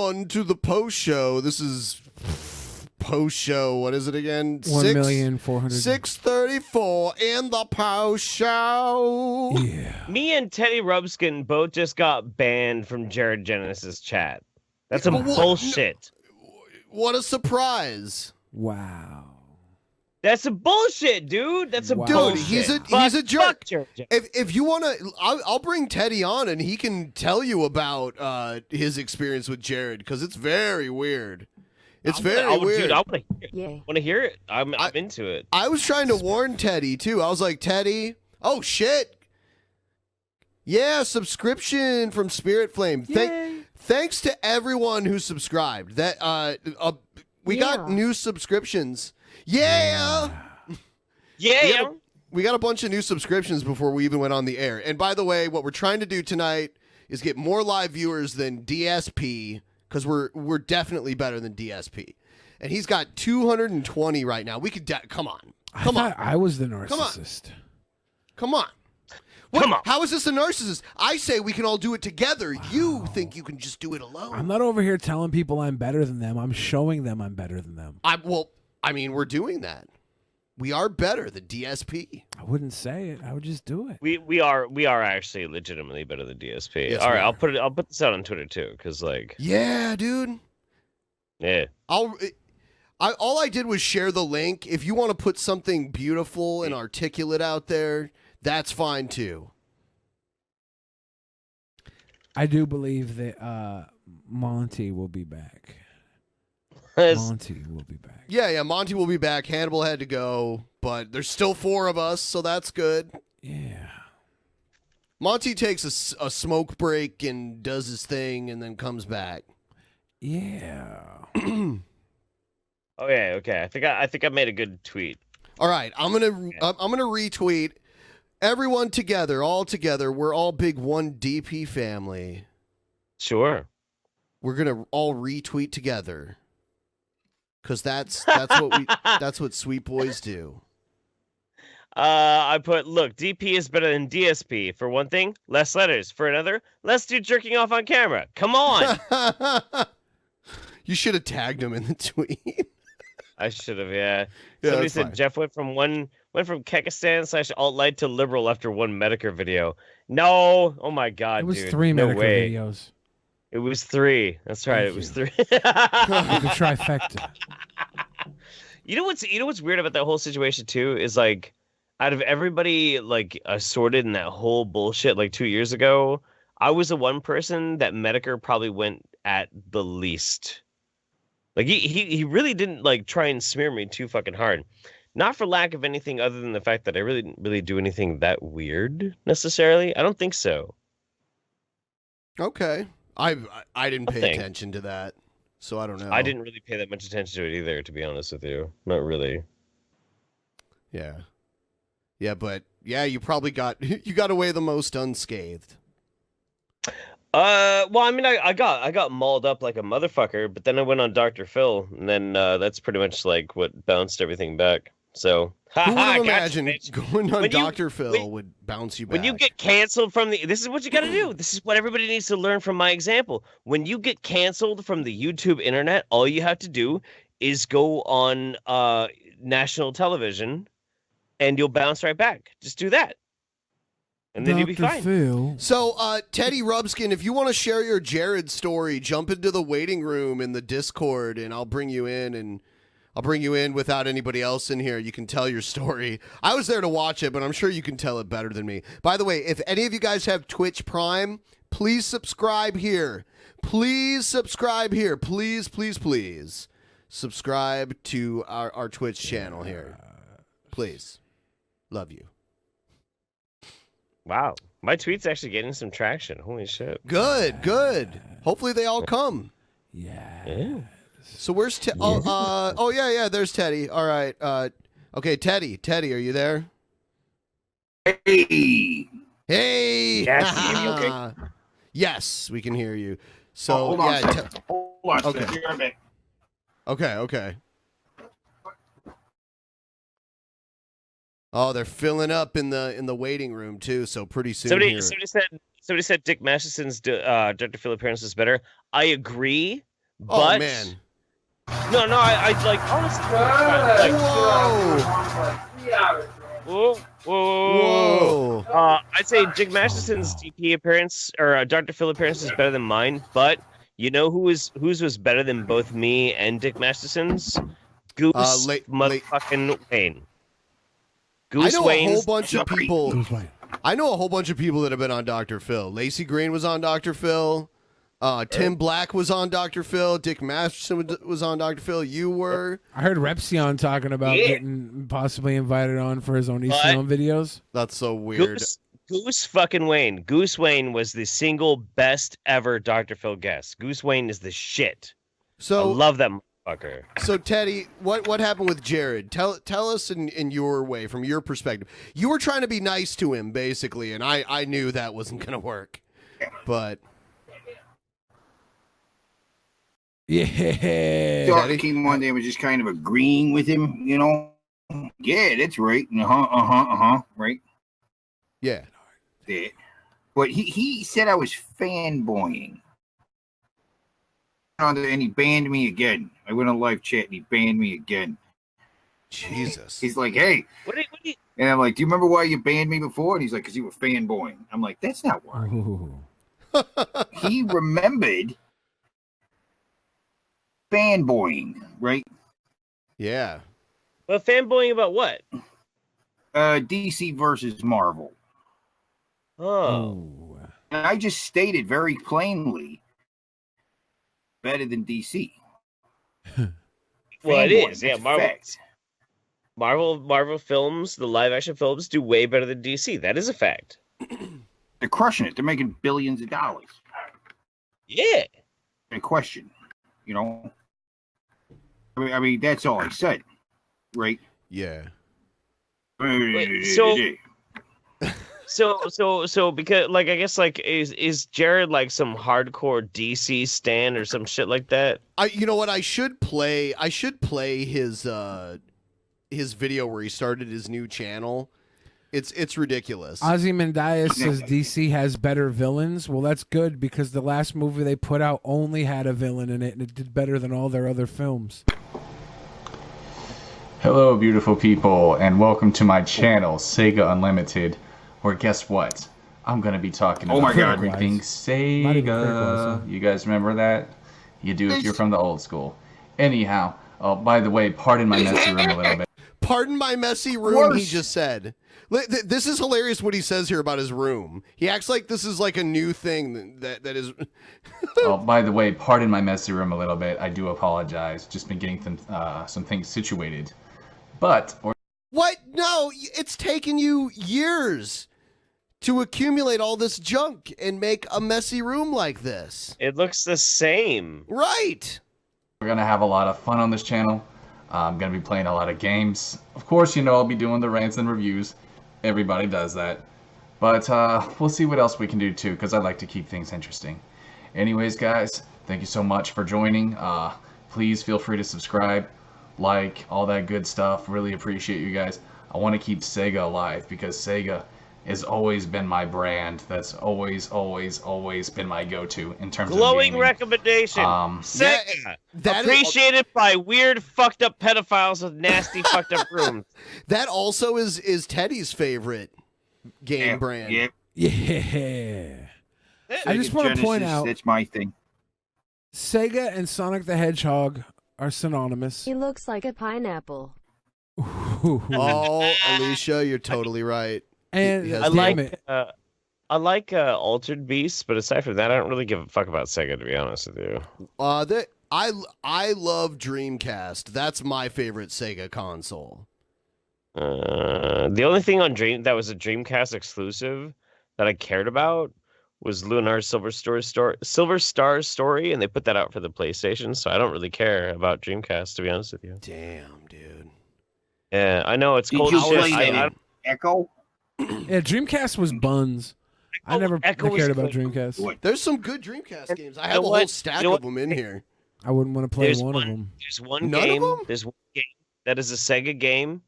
on to the post show. This is post show. What is it again? 1,400,000. 634 in the post show. Yeah. Me and Teddy Rubskin both just got banned from Jared Genesis chat. That's some bullshit. What a surprise. Wow. That's some bullshit, dude. That's some bullshit. Dude, he's a jerk. If you want to, I'll bring Teddy on and he can tell you about his experience with Jared because it's very weird. It's very weird. Dude, I want to hear it. I'm into it. I was trying to warn Teddy too. I was like, Teddy, oh shit. Yeah, subscription from Spirit Flame. Thanks to everyone who subscribed. That we got new subscriptions. Yeah. We got a bunch of new subscriptions before we even went on the air. And by the way, what we're trying to do tonight is get more live viewers than DSP because we're definitely better than DSP. And he's got 220 right now. We could come on. I was the narcissist. Come on. Come on. How is this a narcissist? I say we can all do it together. Wow. You think you can just do it alone. I'm not over here telling people I'm better than them. I'm showing them I'm better than them. We're doing that. We are better than DSP. I wouldn't say it. I would just do it. We are actually legitimately better than DSP. Yes, all right, I'll put this out on Twitter too, because yeah, dude. Yeah. All I did was share the link. If you want to put something beautiful and articulate out there, that's fine too. I do believe that Monty will be back. Monty will be back. Yeah, Monty will be back. Hannibal had to go, but there's still 4 of us, so that's good. Yeah. Monty takes a smoke break and does his thing and then comes back. Yeah. Okay. I think I made a good tweet. All right, I'm gonna retweet. Everyone together, all together. We're all big 1DP family. Sure. We're gonna all retweet together. Because that's what sweet boys do. I put, look, DP is better than DSP. For one thing, less letters. For another, less dude jerking off on camera. Come on. You should have tagged him in the tweet. I should have, yeah. Somebody said fine. Jeff went from Kekistan / alt-light to liberal after one Medicare video. No. Oh my God, it was dude. 3 no Medicare way. videos. It was 3. That's right. It was 3. The trifecta. You know what's weird about that whole situation too is like, out of everybody like assorted in that whole bullshit like 2 years ago, I was the one person that Medicare probably went at the least. Like he really didn't like try and smear me too fucking hard. Not for lack of anything other than the fact that I really didn't really do anything that weird necessarily. I don't think so. Okay. I didn't pay attention to that, so I don't know. I didn't really pay that much attention to it either, to be honest with you. Not really. Yeah. Yeah, but you probably got away the most unscathed. Well, I mean, I got mauled up like a motherfucker, but then I went on Dr. Phil, and then that's pretty much like what bounced everything back. So, who would have imagined going on Dr. Phil would bounce you back? When you get canceled from this is what you got to do. This is what everybody needs to learn from my example. When you get canceled from the YouTube internet, all you have to do is go on national television, and you'll bounce right back. Just do that. And then you'll be fine. Phil. So, Teddy Rubskin, if you want to share your Jared story, jump into the waiting room in the Discord, and I'll bring you in without anybody else in here. You can tell your story. I was there to watch it, but I'm sure you can tell it better than me. By the way, if any of you guys have Twitch Prime, please subscribe here. Please subscribe here. Please, please, please. Subscribe to our Twitch channel here. Please. Love you. Wow. My tweet's actually getting some traction. Holy shit. Good. Hopefully they all come. Yeah. So where's Teddy? Yeah, there's Teddy. All right. Okay, Teddy, are you there? Hey. Yes. Yes, we can hear you. So hold on. Hold on. Okay. Oh, they're filling up in the waiting room too. So pretty soon. Somebody said Dick Masterson's Dr. Phil appearance is better. I agree. But Oh man. no, I like honestly. Whoa. Whoa. I'd say Dick Masterson's DP appearance or Dr. Phil appearance is better than mine, but you know whose was better than both me and Dick Masterson's? Goose motherfucking Wayne. I know a whole Wayne's bunch of people. Goose Wayne. I know a whole bunch of people that have been on Dr. Phil. Lacey Green was on Dr. Phil. Tim Black was on Dr. Phil. Dick Masterson was on Dr. Phil. You were. I heard Repsion talking about getting possibly invited on for his own Eastern videos. That's so weird. Goose fucking Wayne. Goose Wayne was the single best ever Dr. Phil guest. Goose Wayne is the shit. So I love that motherfucker. So Teddy, what happened with Jared? Tell us in your way, from your perspective. You were trying to be nice to him, basically, and I knew that wasn't gonna work. But yeah, Doctor came one day and was just kind of agreeing with him, you know. Yeah, that's right. Right. Yeah. Yeah. But he said I was fanboying. And he banned me again. I went on live chat and he banned me again. Jesus. He's like, hey. What do you... And I'm like, do you remember why you banned me before? And he's like, because you were fanboying. I'm like, that's not why. He remembered fanboying, right? Yeah. Well, fanboying about what? DC versus Marvel. Oh. And I just stated very plainly, better than DC. Well, it Fanboy, is. Yeah, it's Marvel films, the live action films, do way better than DC. That is a fact. They're crushing it. They're making billions of dollars. Yeah. A question, you know. I mean, that's all I said, right? Yeah. So because like I guess like is Jared like some hardcore DC stan or some shit like that? You know what? I should play his video where he started his new channel. It's ridiculous. Ozymandias says DC has better villains. Well, that's good because the last movie they put out only had a villain in it, and it did better than all their other films. Hello, beautiful people, and welcome to my channel, Sega Unlimited, where guess what? I'm going to be talking about everything Sega. You guys remember that? You do if you're from the old school. Anyhow, by the way, pardon my messy room a little bit. Pardon my messy room, he just said. This is hilarious what he says here about his room. He acts like this is like a new thing that is... By the way, pardon my messy room a little bit. I do apologize. Just been getting some things situated. What? No, it's taken you years to accumulate all this junk and make a messy room like this. It looks the same. Right. We're going to have a lot of fun on this channel. I'm going to be playing a lot of games. Of course, you know, I'll be doing the rants and reviews. Everybody does that. But we'll see what else we can do too, because I like to keep things interesting. Anyways, guys, thank you so much for joining. Please feel free to subscribe, like, all that good stuff. Really appreciate you guys. I want to keep Sega alive because Sega has always been my brand. That's always been my go-to in terms of glowing recommendation. Sega, appreciated by weird, fucked up pedophiles with nasty, fucked up rooms. That also is Teddy's favorite game brand. Yeah. I just want to point out, it's my thing. Sega and Sonic the Hedgehog are synonymous. He looks like a pineapple. Oh, Alicia, you're totally right. And He has I like Altered Beasts, but aside from that, I don't really give a fuck about Sega, to be honest with you. I love Dreamcast. That's my favorite Sega console. The only thing on that was a Dreamcast exclusive that I cared about was Lunar's Silver Star Story, and they put that out for the PlayStation, so I don't really care about Dreamcast, to be honest with you. Damn, dude. Yeah, I know it's cold as shit. Echo? Yeah, Dreamcast was buns. I never cared about Dreamcast. There's some good Dreamcast games. I have a whole stack of them in here. I wouldn't want to play one of them. There's one game that is a Sega game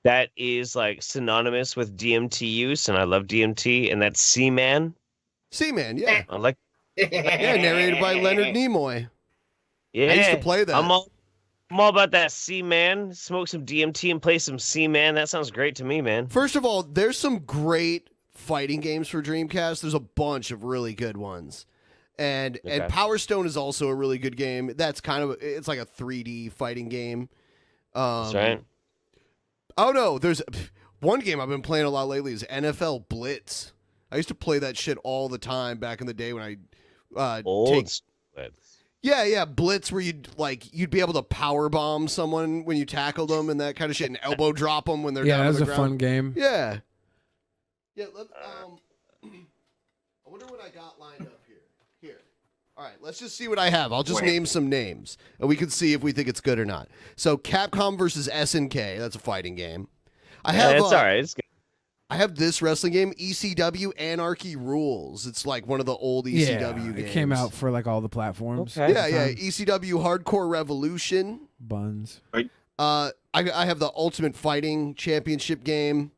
that is like synonymous with DMT use, and I love DMT, and that's Seaman. Seaman, yeah. I like. Yeah, narrated by Leonard Nimoy. Yeah, I used to play that. I'm all about that C-Man. Smoke some DMT and play some C-Man. That sounds great to me, man. First of all, there's some great fighting games for Dreamcast. There's a bunch of really good ones. And Power Stone is also a really good game. That's it's like a 3D fighting game. That's right. Oh no, there's one game I've been playing a lot lately is NFL Blitz. I used to play that shit all the time back in the day when I Blitz. Yeah, Blitz where you'd be able to power bomb someone when you tackled them and that kind of shit, and elbow drop them when they're down on the ground. Yeah, that was a fun game. Yeah. Yeah. I wonder what I got lined up here. Here. All right, let's just see what I have. I'll just name some names, and we can see if we think it's good or not. So, Capcom versus SNK. That's a fighting game. It's all right. It's good. I have this wrestling game, ECW Anarchy Rules. It's like one of the old ECW games. It came out for like all the platforms. Okay. Yeah. ECW Hardcore Revolution. Buns. I have the Ultimate Fighting Championship game.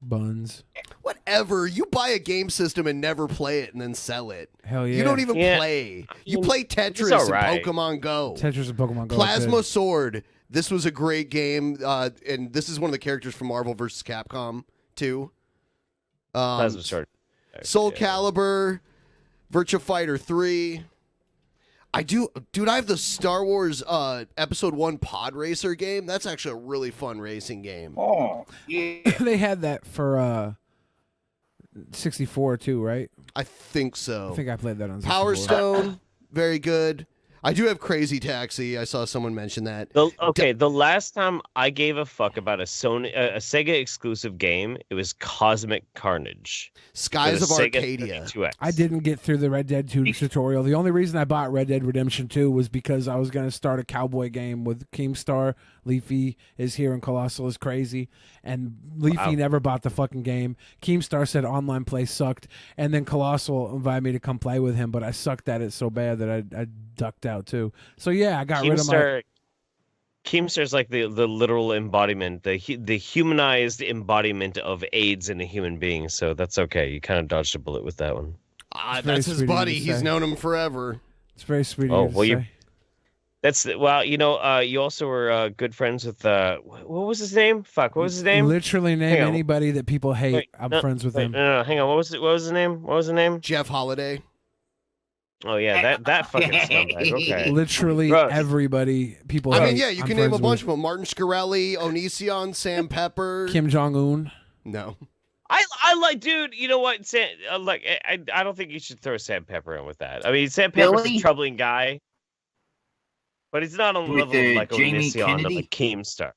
Buns. Whatever. You buy a game system and never play it and then sell it. Hell yeah. You don't even play. You play Tetris and Pokemon Go. Tetris and Pokemon Go. Plasma Sword. This was a great game. And this is one of the characters from Marvel vs. Capcom 2. Plasma Sword. Soul Calibur. Virtua Fighter 3. Dude, I have the Star Wars Episode 1 Pod Racer game. That's actually a really fun racing game. Oh, yeah. They had that for 64 too, right? I think so. I think I played that on 64. Power Stone, very good. I do have Crazy Taxi. I saw someone mention that. The last time I gave a fuck about a Sega exclusive game, it was Cosmic Carnage. Skies of Arcadia. I didn't get through the Red Dead 2 tutorial. The only reason I bought Red Dead Redemption 2 was because I was going to start a cowboy game with Keemstar. Leafy is here and Colossal is crazy. And Leafy never bought the fucking game. Keemstar said online play sucked. And then Colossal invited me to come play with him, but I sucked at it so bad that I ducked out too. So yeah, I got rid of my... Keemstar's like the literal embodiment, the humanized embodiment of AIDS in a human being. So that's okay. You kind of dodged a bullet with that one. That's his buddy. He's known him forever. It's very sweet of you to say. You also were good friends with what was his name? What was his name? Literally name anybody that people hate. I'm friends with him. No, hang on. What was his name? What was his name? Jeff Holiday. Oh yeah, that fucking scumbag. Okay. Literally everybody people hate. I mean, yeah, you can name a bunch of them. Martin Shkreli, Onision, Sam Pepper, Kim Jong-un. No. I like, dude. You know what? I don't think you should throw Sam Pepper in with that. I mean, Sam Pepper's a troubling guy, but he's not on the level of like Onision or like Keemstar.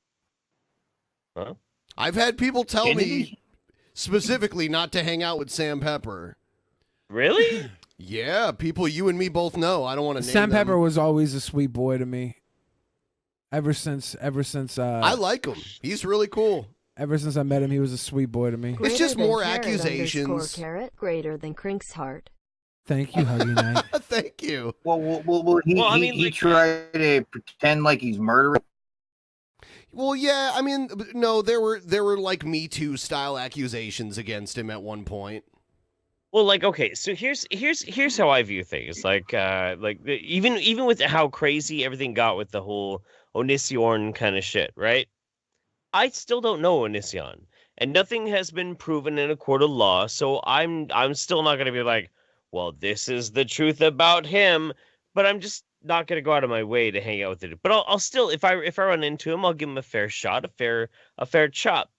Huh? I've had people tell me specifically not to hang out with Sam Pepper. Really? Yeah, people you and me both know. I don't want to name Sam them. Pepper was always a sweet boy to me. Ever since I like him. He's really cool. Ever since I met him, he was a sweet boy to me. It's just more accusations. Carrot greater than Crink's heart. Thank you, Huggy Knight. Thank you. He tried to pretend like he's murdering. Well, yeah, I mean, no, there were like Me Too style accusations against him at one point. Well, like, okay, so here's how I view things. Even with how crazy everything got with the whole Onision kind of shit, right? I still don't know Onision, and nothing has been proven in a court of law. So I'm still not gonna be like, well, this is the truth about him. But I'm just not gonna go out of my way to hang out with it. But I'll still, if I run into him, I'll give him a fair shot, a fair chop.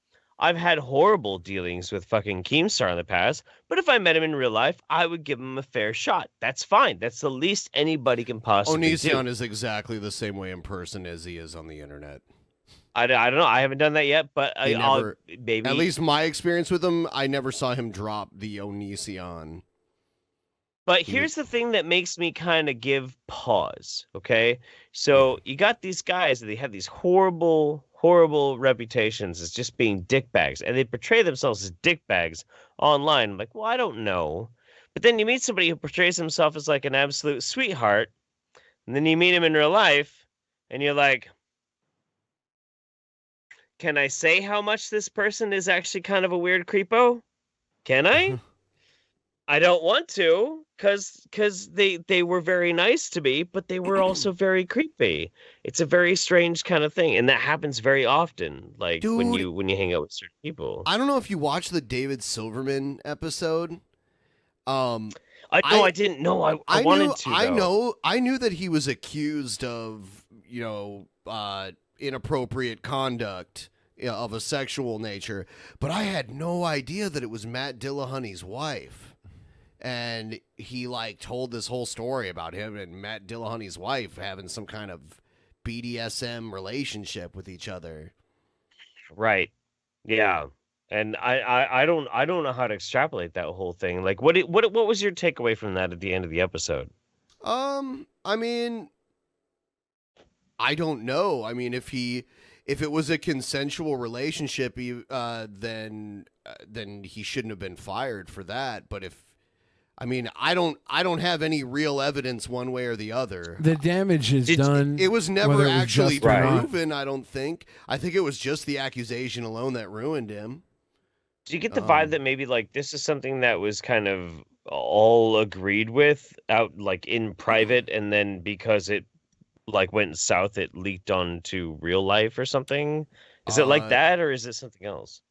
I've had horrible dealings with fucking Keemstar in the past, but if I met him in real life, I would give him a fair shot. That's fine. That's the least anybody can possibly do. Onision is exactly the same way in person as he is on the internet. I don't know. I haven't done that yet, but maybe. At least my experience with him, I never saw him drop the Onision. But here's the thing that makes me kind of give pause, okay? So you got these guys, they have these horrible reputations as just being dickbags, and they portray themselves as dickbags online. I'm like, well, I don't know. But then you meet somebody who portrays himself as like an absolute sweetheart, and then you meet him in real life, and you're like, can I say how much this person is actually kind of a weird creepo? Can I? I don't want to, because they were very nice to me, but they were also very creepy. It's a very strange kind of thing, and that happens very often. Like when Dude, you hang out with certain people. I don't know if you watched the David Silverman episode. I didn't know. I wanted to. Though. I knew that he was accused of, inappropriate conduct of a sexual nature, but I had no idea that it was Matt Dillahunty's wife. And he told this whole story about him and Matt Dillahunty's wife having some kind of BDSM relationship with each other. Right. Yeah. And I don't know how to extrapolate that whole thing. Like what was your takeaway from that at the end of the episode? I mean, I don't know. I mean, if it was a consensual relationship, then he shouldn't have been fired for that. But I don't have any real evidence one way or the other. The damage is done. It was never whether it was actually just or not. proven, I don't think. I think it was just the accusation alone that ruined him. Do you get the vibe that maybe this is something that was kind of all agreed with out in private, and then because it went south, it leaked onto real life or something? Is it like that, or is it something else?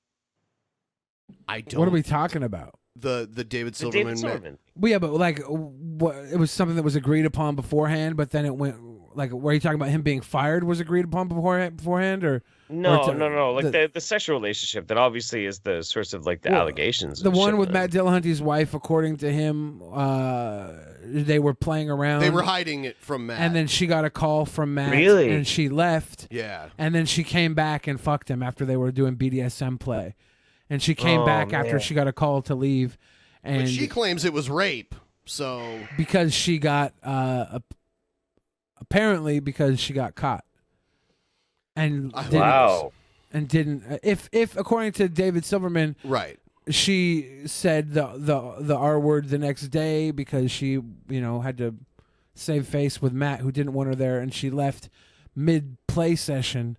I don't. What are we talking about? The David Silverman. Well, yeah, but what, it was something that was agreed upon beforehand, but then it went were you talking about him being fired was agreed upon beforehand, or no? The sexual relationship that obviously is the source of the allegations. The one with Matt Dillahunty's wife, according to him, they were playing around. They were hiding it from Matt, and then she got a call from Matt, really, and she left. Yeah, and then she came back and fucked him after they were doing BDSM play. And she came back after she got a call to leave, and but she claims it was rape. So because she got apparently because she got caught, and didn't if according to David Silverman, right? She said the R word the next day because she had to save face with Matt, who didn't want her there, and she left mid play session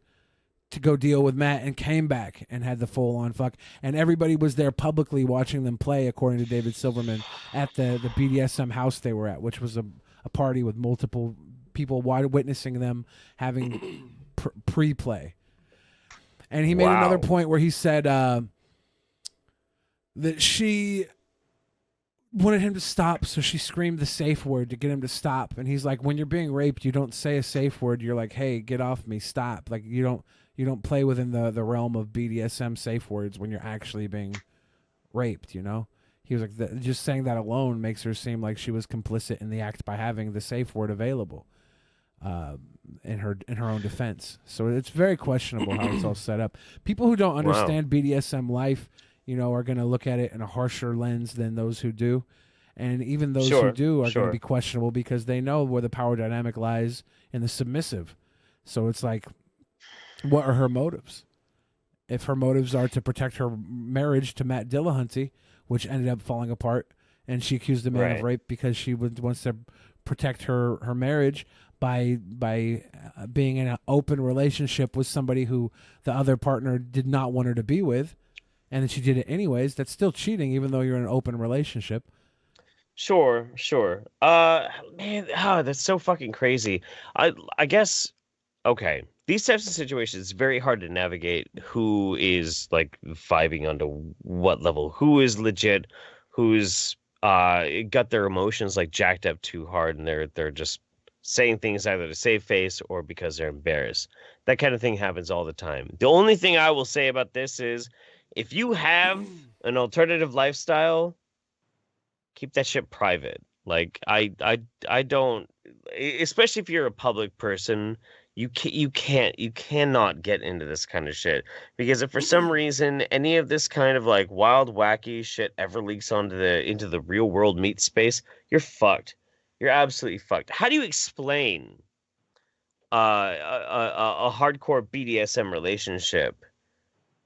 to go deal with Matt, and came back and had the full-on fuck. And everybody was there publicly watching them play, according to David Silverman, at the BDSM house they were at, which was a party with multiple people witnessing them having pre-play. And he made another point where he said that she wanted him to stop, so she screamed the safe word to get him to stop. And he's like, when you're being raped, you don't say a safe word. You're like, hey, get off me, stop. You don't play within the realm of BDSM safe words when you're actually being raped, He was like, just saying that alone makes her seem like she was complicit in the act by having the safe word available in her own defense. So it's very questionable how it's all set up. People who don't understand BDSM life, are going to look at it in a harsher lens than those who do. And even those who do are going to be questionable because they know where the power dynamic lies in the submissive. So it's like, what are her motives? If her motives are to protect her marriage to Matt Dillahunty, which ended up falling apart, and she accused the man of rape because she wants to protect her marriage by being in an open relationship with somebody who the other partner did not want her to be with, and then she did it anyways, that's still cheating, even though you're in an open relationship. Sure. Man, that's so fucking crazy. I guess, okay. These types of situations, it's very hard to navigate who is vibing onto what level, who is legit, who's got their emotions jacked up too hard, and they're just saying things either to save face or because they're embarrassed. That kind of thing happens all the time. The only thing I will say about this is, if you have an alternative lifestyle, keep that shit private. I don't, especially if you're a public person. You cannot get into this kind of shit, because if for some reason any of this kind of wild, wacky shit ever leaks into the real world meat space, you're fucked. You're absolutely fucked. How do you explain a hardcore BDSM relationship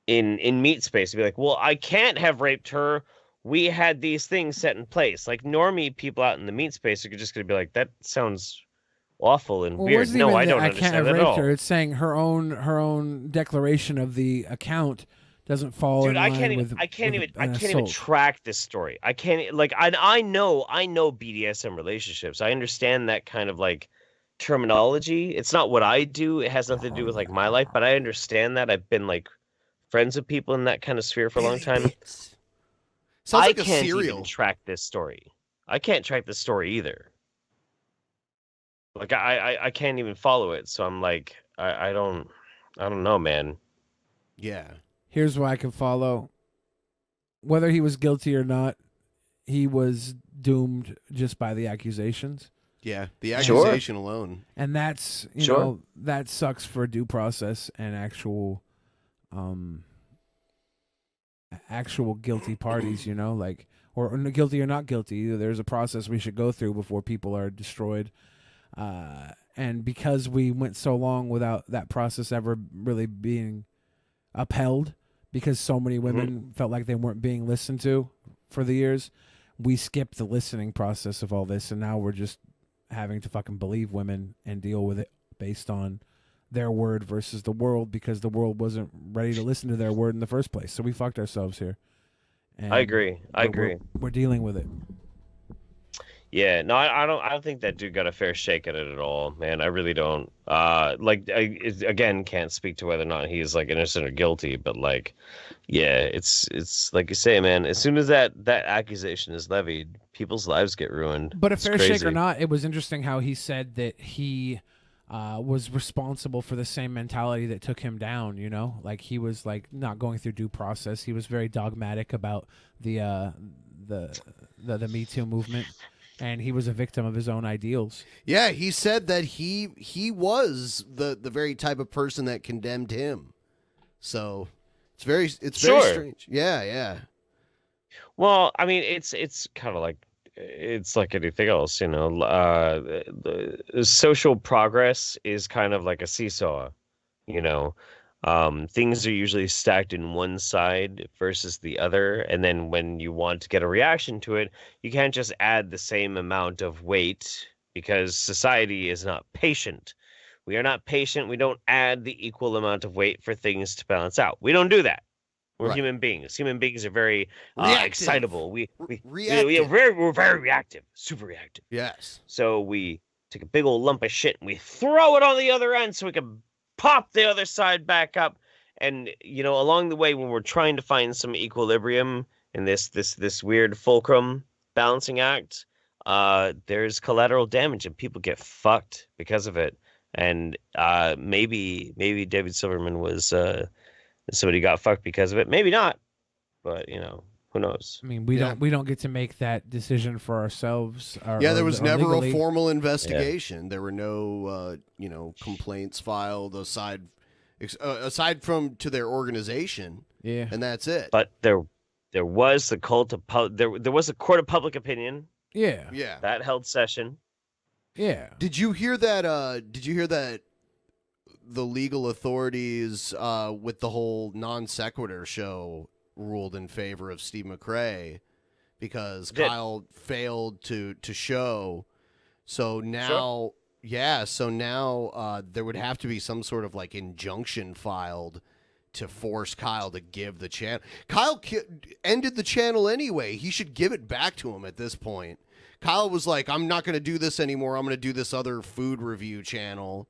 in meat space to be like, well, I can't have raped her. We had these things set in place. Normie people out in the meat space are just going to be like, that sounds awful and weird. No, I don't understand have at raped all. her. It's saying her own declaration of the account doesn't fall Dude, in I line can't even. with I can't with even. I an can't even assault. track this story. I can't like. I know. I know BDSM relationships. I understand that kind of like terminology. It's not what I do. It has nothing to do with like my life, but I understand that. I've been like friends with people in that kind of sphere for a long time. Bits. Sounds I like a can't cereal. even track this story. I can't track this story either. Like I can't even follow it. So I'm like I don't know, man. Yeah. Here's what I can follow. Whether he was guilty or not, he was doomed just by the accusations. Yeah. The Sure. accusation alone. And that's, you Sure. know, that sucks for due process and actual guilty parties, you know, like, or guilty or not guilty. There's a process we should go through before people are destroyed. And because we went so long without that process ever really being upheld, because so many women felt like they weren't being listened to for the years, we skipped the listening process of all this, and now we're just having to fucking believe women and deal with it based on their word versus the world, because the world wasn't ready to listen to their word in the first place. So we fucked ourselves here. And I agree. We're dealing with it. Yeah, no, I don't think that dude got a fair shake at it at all, man. I really don't. Again, can't speak to whether or not he's like innocent or guilty, but like, yeah, it's like you say, man. As soon as that accusation is levied, people's lives get ruined. But a It's fair shake crazy. or not, it was interesting how he said that he was responsible for the same mentality that took him down. You know, like he was like not going through due process. He was very dogmatic about the Me Too movement. And he was a victim of his own ideals. Yeah, he said that he was the very type of person that condemned him. So it's very Sure. strange. Yeah. Well, I mean, it's kind of like it's like anything else, you know. The social progress is kind of like a seesaw, you know. Things are usually stacked in one side versus the other, and then when you want to get a reaction to it, you can't just add the same amount of weight because society is not patient. We are not patient. We don't add the equal amount of weight for things to balance out. We don't do that. We're Right. human beings. Human beings are very Reactive. excitable. Reactive. We're very reactive, super reactive. Yes. So we take a big old lump of shit and we throw it on the other end so we can pop the other side back up. And you know, along the way, when we're trying to find some equilibrium in this weird fulcrum balancing act, there's collateral damage and people get fucked because of it. And maybe David Silverman was somebody got fucked because of it. Maybe not, but you know, who knows? I mean, we don't get to make that decision for ourselves. There was never legally. a formal investigation. There were no complaints filed aside from to their organization. Yeah. And that's it. But there was the there was a court of public opinion Yeah. Yeah. that held session. Yeah. Did you hear that? The legal authorities with the whole non sequitur show ruled in favor of Steve McRae because Kyle failed to show. So now, there would have to be some sort of like injunction filed to force Kyle to give the channel. Kyle ended the channel anyway. He should give it back to him at this point. Kyle was like, I'm not going to do this anymore. I'm going to do this other food review channel.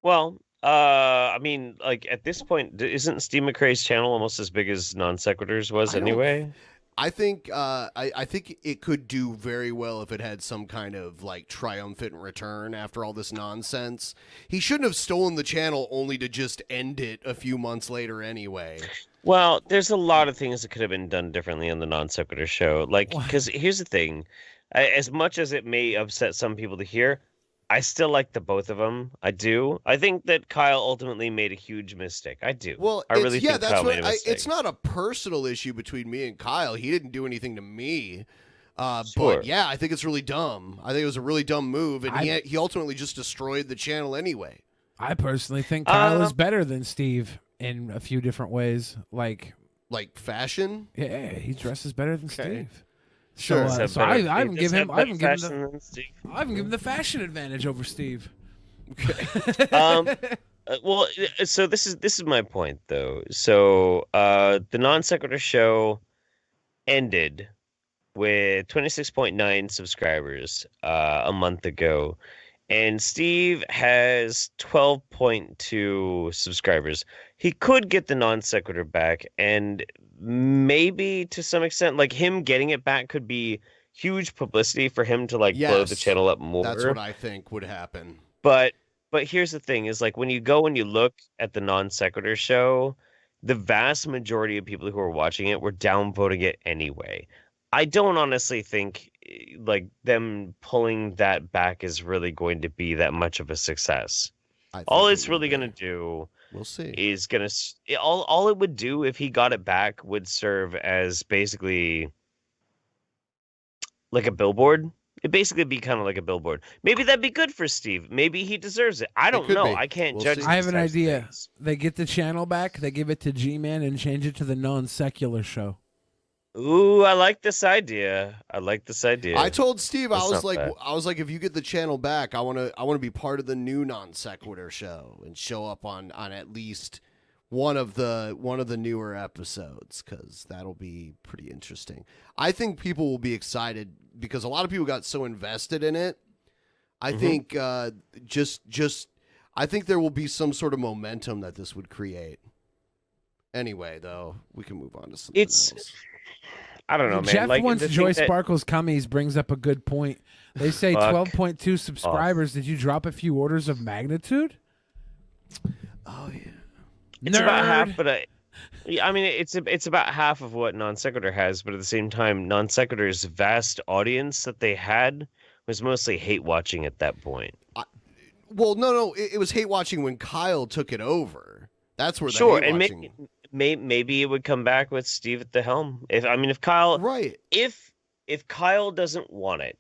Well, I mean, like at this point, isn't Steve McRae's channel almost as big as Non Sequiturs was anyway? I think I think it could do very well if it had some kind of like triumphant return after all this nonsense. He shouldn't have stolen the channel only to just end it a few months later anyway. Well, there's a lot of things that could have been done differently on the Non Sequitur show. Like, because here's the thing. As much as it may upset some people to hear, I still like the both of them. I do. I think that Kyle ultimately made a huge mistake. I do. Well, I really think that's Kyle what made a mistake. it's not a personal issue between me and Kyle. He didn't do anything to me. Sure. But yeah, I think it's really dumb. I think it was a really dumb move, and he ultimately just destroyed the channel anyway. I personally think Kyle is better than Steve in a few different ways. Like fashion. Yeah, he dresses better than Okay. Steve. Sure. So I haven't given him the fashion advantage over Steve. Okay. So this is my point though. So the non sequitur show ended with 26.9 subscribers a month ago, and Steve has 12.2 subscribers. He could get the non sequitur back, and maybe to some extent, like him getting it back could be huge publicity for him to like blow the Yes, channel up more. that's what I think would happen. But here's the thing: is like when you go and you look at the non sequitur show, the vast majority of people who are watching it were downvoting it anyway. I don't honestly think like them pulling that back is really going to be that much of a success. I think All it it's will really be. going to do We'll see. is going to all it would do if he got it back would serve as basically like a billboard. It'd basically be kind of like a billboard. Maybe that'd be good for Steve. Maybe he deserves it. I don't could know. be. I can't We'll judge. see. I have these an types of idea. things. They get the channel back, they give it to G-Man and change it to the non-secular show. Ooh, I like this idea. I like this idea. I told Steve, That's I was not like, bad. if you get the channel back, I want to be part of the new non sequitur show and show up on at least one of the newer episodes, because that'll be pretty interesting. I think people will be excited because a lot of people got so invested in it. I think I think there will be some sort of momentum that this would create. Anyway, though, we can move on to something else. I don't know, man. Jeff Like, wants the thing Joy that- Sparkle's Cummies brings up a good point. They say Fuck 12.2 subscribers. Did you drop a few orders of magnitude? Oh yeah. It's about half, Nerd. but I mean, it's about half of what non sequitur has, but at the same time, non sequitur's vast audience that they had was mostly hate watching at that point. Well, no, it was hate watching when Kyle took it over. That's where the Sure, hate and watching. maybe it would come back with Steve at the helm. If Kyle, Right. if Kyle doesn't want it,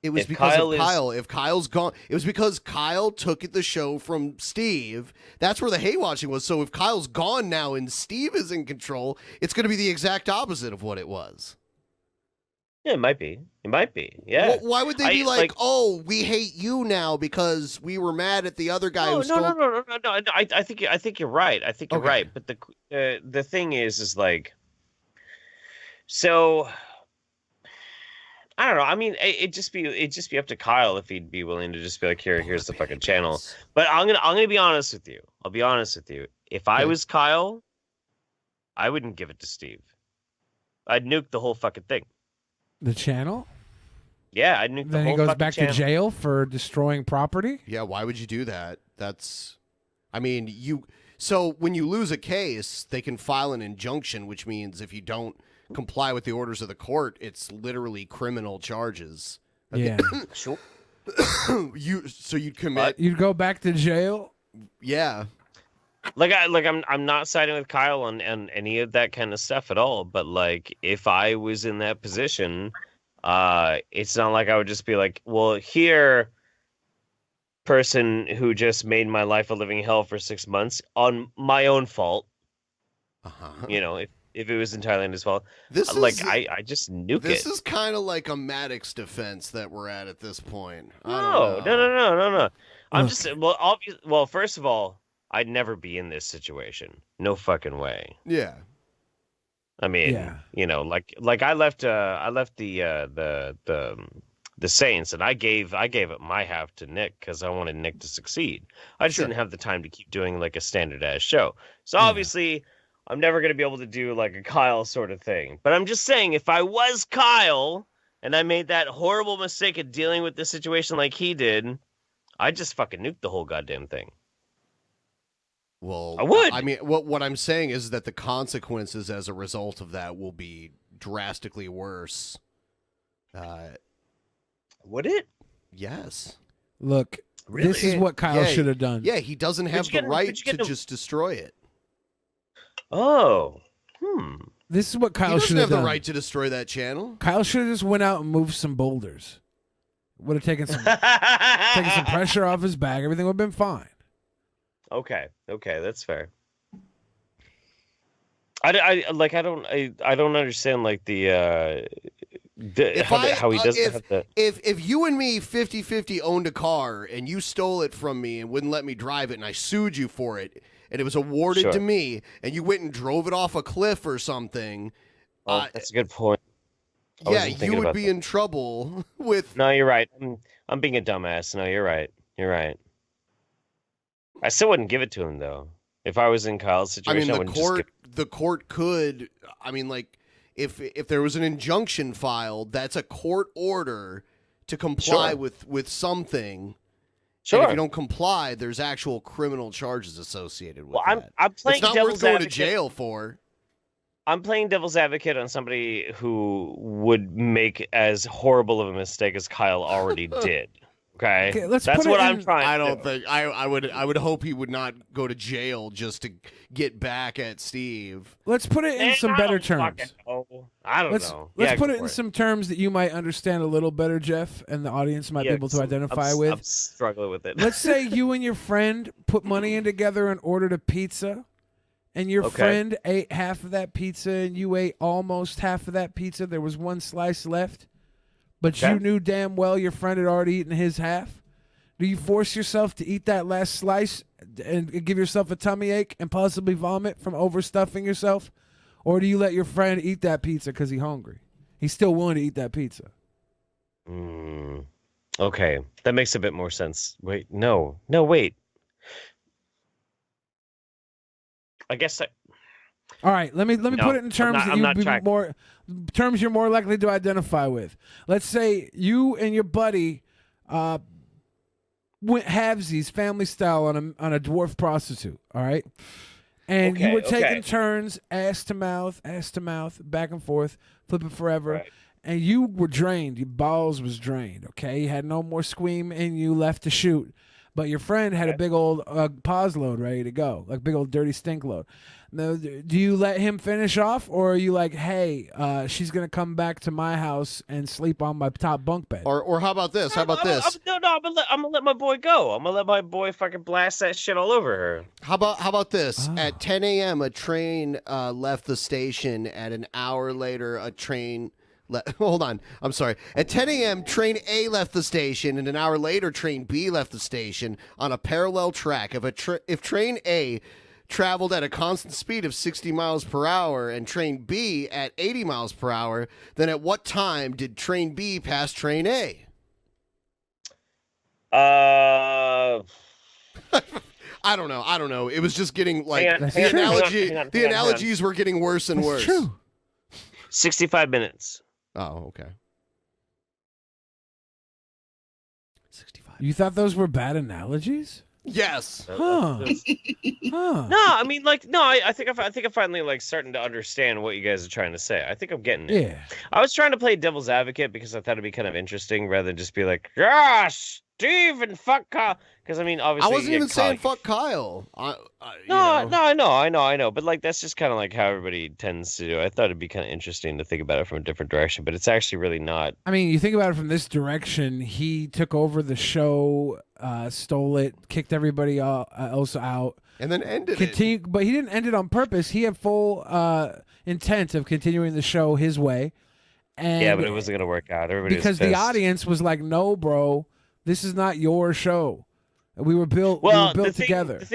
It was if because Kyle of is- Kyle. If Kyle's gone, it was because Kyle took the show from Steve. That's where the hate watching was. So if Kyle's gone now and Steve is in control, it's going to be the exact opposite of what it was. yeah, it might be. It might be. Yeah. Well, why would they be like, like, "Oh, we hate you now because we were mad at the other guy who no, stole"? no. I think you're right. I think you're Okay. right. But the thing is like, so I don't know. I mean, it'd just be up to Kyle if he'd be willing to just be like, here's the fucking channel. But I'm gonna be honest with you. I'll be honest with you. If I Okay. was Kyle, I wouldn't give it to Steve. I'd nuke the whole fucking thing. The channel? Yeah, I'd nuke the Then whole he goes fucking back channel. to jail for destroying property? Yeah, why would you do that? I mean, so when you lose a case, they can file an injunction, which means if you don't comply with the orders of the court, it's literally criminal charges. Yeah. Sure. You'd commit. You'd go back to jail? Yeah. I'm not siding with Kyle on any of that kind of stuff at all. But like, if I was in that position, it's not like I would just be like, well, here, person who just made my life a living hell for 6 months on my own fault. Uh-huh. You know, if it was entirely on his fault, This like is I just nuke this it. is kind of like a Maddox defense that we're at this point. No. I'm Look. just well, first of all, I'd never be in this situation. No fucking way. Yeah. I mean, Yeah. you know, like I left the Saints, and I gave up my half to Nick because I wanted Nick to succeed. I just Sure. didn't have the time to keep doing like a standard ass show. So Yeah. obviously, I'm never gonna be able to do like a Kyle sort of thing. But I'm just saying, if I was Kyle and I made that horrible mistake of dealing with the situation like he did, I'd just fucking nuke the whole goddamn thing. Well, I would. I mean, what I'm saying is that the consequences as a result of that will be drastically worse. Would it? Yes. Look, Really? this is what Kyle Yeah, should have done. Yeah, he doesn't have you the get- right but you get to to- just destroy it. Oh. This is what He Kyle doesn't should have have the done. right to destroy that channel. Kyle should have just went out and moved some boulders. Would have taken some pressure off his back. Everything would have been fine. Okay, that's fair. I don't understand like the how he doesn't have the. If you and me 50-50 owned a car and you stole it from me and wouldn't let me drive it and I sued you for it and it was awarded to me and you went and drove it off a cliff or something. Oh, that's a good point. Yeah, you would be in trouble with. No, you're right. I'm being a dumbass. No, you're right. You're right. I still wouldn't give it to him though. If I was in Kyle's situation, I wouldn't the court could. I mean, like, if there was an injunction filed, that's a court order to comply with something. Sure. And if you don't comply, there's actual criminal charges associated with that. I'm playing it's not devil's worth going advocate. to jail for. I'm playing devil's advocate on somebody who would make as horrible of a mistake as Kyle already did. Okay, let's that's put what it I'm in- trying. I to don't do. think I would hope he would not go to jail just to get back at Steve. Let's put it in Man, some I better don't fucking terms. know. I don't know. Let's Yeah, put go it in for some terms that you might understand a little better, Jeff, and the audience might Yeah, be able to 'cause identify I'm with. struggling with it. Let's say you and your friend put money in together and ordered a pizza, and your Okay. friend ate half of that pizza, and you ate almost half of that pizza. There was one slice left, but Okay. you knew damn well your friend had already eaten his half. Do you force yourself to eat that last slice and give yourself a tummy ache and possibly vomit from overstuffing yourself? Or do you let your friend eat that pizza because he's hungry? He's still willing to eat that pizza. Okay, that makes a bit more sense. Wait, no, wait. I guess All right, let me No, put it in terms I'm that not you'd be tracking. more terms you're more likely to identify with. Let's say you and your buddy went halvesies, family style, on a dwarf prostitute. All right, and you Okay, were taking okay. turns, ass to mouth, back and forth, flipping forever. Right. And you were drained. Your balls was drained. Okay, you had no more squeam in you left to shoot. But your friend had a big old pause load ready to go, like big old dirty stink load. Now, do you let him finish off, or are you like, hey, she's gonna come back to my house and sleep on my top bunk bed? Or how about this? How about this? I'm gonna let my boy go. I'm gonna let my boy fucking blast that shit all over her. How about this? Oh. At 10 a.m., a train left the station. At an hour later, a train. Hold on. I'm sorry. At 10 a.m., train A left the station, and an hour later, train B left the station on a parallel track. If train A traveled at a constant speed of 60 miles per hour and train B at 80 miles per hour, then at what time did train B pass train A? Uh, I don't know. It was just getting like Hang on, the hang on, analogy. hang on, The hang on. analogies were getting worse and That's worse. true. 65 minutes. Oh, okay. 65. You thought those were bad analogies? Yes. Huh. Huh. No, I mean, like, no. I think I'm finally like starting to understand what you guys are trying to say. I think I'm getting it. Yeah. I was trying to play devil's advocate because I thought it'd be kind of interesting rather than just be like, yeah, Steve and fuck Kyle. Because I mean, obviously, I wasn't yeah, even Kyle- saying fuck Kyle. No, I know. But like, that's just kind of like how everybody tends to do. I thought it'd be kind of interesting to think about it from a different direction, but it's actually really not. I mean, you think about it from this direction. He took over the show, stole it, kicked everybody else out. And then ended it. But he didn't end it on purpose. He had full intent of continuing the show his way. And Yeah, but it wasn't gonna work out. Everybody because was the pissed. audience was like, "No, bro, this is not your show. We were built. Well, we were built together." The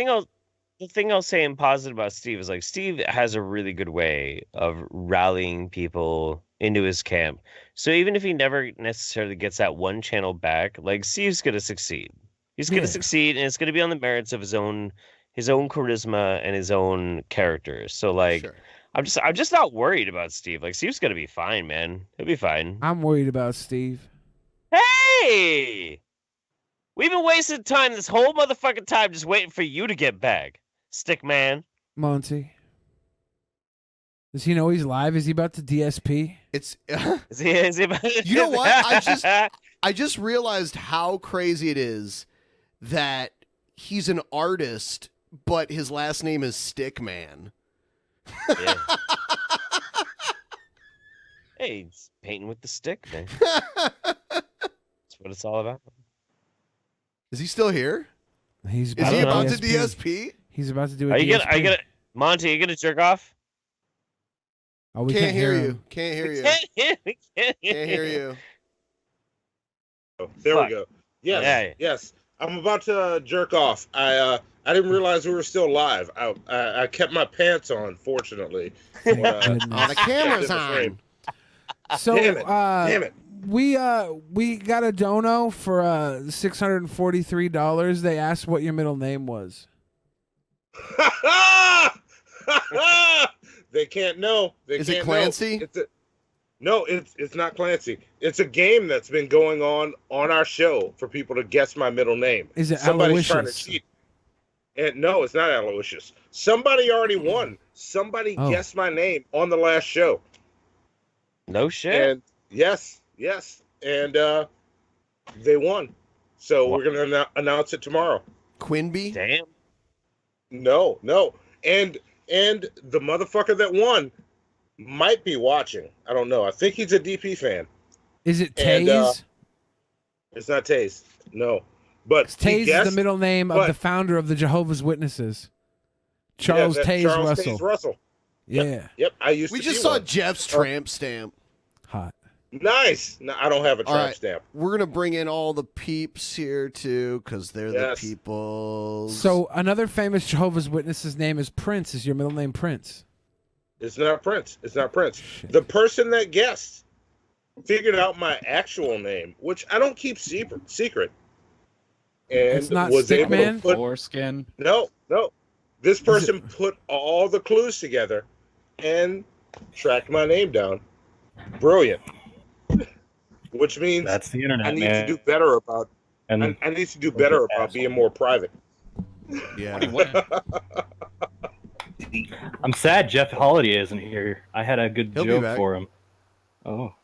thing I'll say in positive about Steve is like Steve has a really good way of rallying people into his camp. So even if he never necessarily gets that one channel back, like Steve's gonna succeed. He's gonna succeed, and it's gonna be on the merits of his own charisma and his own character. So like, Sure. I'm just not worried about Steve. Like Steve's gonna be fine, man. He'll be fine. I'm worried about Steve. Hey, we've been wasting time this whole motherfucking time just waiting for you to get back, stick man. Monty. Does he know he's live? Is he about to DSP? It's. Is he about You know what? I just realized how crazy it is that he's an artist, but his last name is Stickman. Yeah. Hey, he's painting with the stick, man. That's what it's all about. Is he still here? He's Is he about to DSP. DSP? He's about to do a Are you DSP. gonna Monty? Are you gonna jerk off? Oh, we Can't hear you. him. Can't hear you. Can't Can't hear you. Oh, there Fuck. we go. Yes, Yeah. yes. I'm about to jerk off. I didn't realize we were still live. I kept my pants on, fortunately. Thank When, goodness. Oh, the camera's in the frame. on. So, Damn it. Damn it. we got a dono for $643. They asked what your middle name was. They can't know. Is it can't Clancy? No, it's not Clancy. It's a game that's been going on our show for people to guess my middle name. Is it Somebody's trying to Aloysius? cheat. And no, it's not Aloysius. Somebody already won. Somebody guessed my name on the last show. No shit. And yes, and they won. So we're gonna announce it tomorrow. Quinby? Damn. No, and the motherfucker that won might be watching. I don't know. I think he's a DP fan. Is it And, Taze? It's not Taze. No, but Taze he is the guessed, middle name of but- the founder of the Jehovah's Witnesses, Charles Taze Charles Russell. Taze Russell. Yeah, Yep, I used We to just be saw one. Jeff's tramp stamp. hot. Nice. No, I don't have a All tramp right. stamp. We're going to bring in all the peeps here, too, because they're Yes. the people. So another famous Jehovah's Witness's name is Prince. Is your middle name Prince? It's not Prince. It's not Prince. The person that guessed figured out my actual name, which I don't keep secret. And It's not was able Stickman? to put Foreskin. no. This person put all the clues together and tracked my name down. Brilliant. Which means That's the internet, I need man. to do better about. And I need to do better about being more private. Yeah. I'm sad Jeff Holiday isn't here. I had a good He'll be joke back. for him. Oh,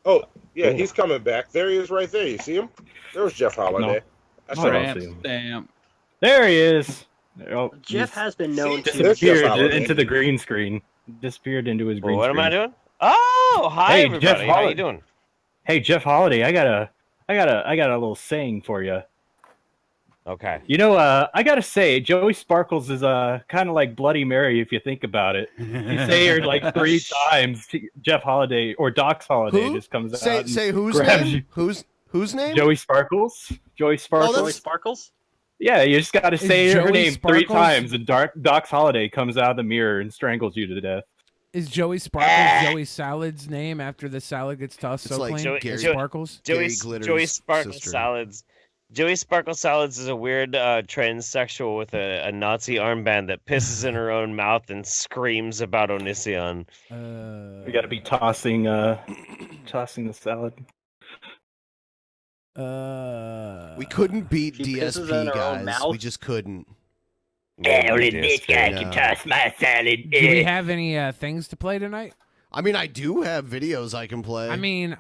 Oh, yeah, Cool. he's coming back. There he is right there. You see him? There's Jeff Holiday. I No, said, I don't see him. Stamp. There he is. Oh, Jeff has been known See, to there's Jeff disappeared Holiday. into the green screen. Disappeared into his Well, green what am screen. I doing? Oh, hi Hey, everybody. Jeff How you Holiday. doing? Hey, Jeff Holiday, I got a little saying for you. Okay. You know, I gotta say, Joey Sparkles is kind of like Bloody Mary if you think about it. You say her like 3 times. Jeff Holiday or Doc's Holiday Who? just comes out. Say and whose grabs name? you. Whose name? Joey Sparkles. Joey Sparkles. Joey Sparkles. Yeah, you just got to say her Joey name 3 Sparkles- times, and Doc's Holiday comes out of the mirror and strangles you to death. Is Joey Sparkles Joey Salad's name after the salad gets tossed It's so like clean? Gary- Sparkles? Gary Glitter's Joey Sparkle sister. Salads. Joey Sparkle Salads is a weird transsexual with a Nazi armband that pisses in her own mouth and screams about Onision. We got to be tossing the salad. We couldn't beat She pisses DSP, in her own guys. mouth? We just couldn't. Only this guy can toss my salad. Do we have any things to play tonight? I mean, I do have videos I can play. I mean,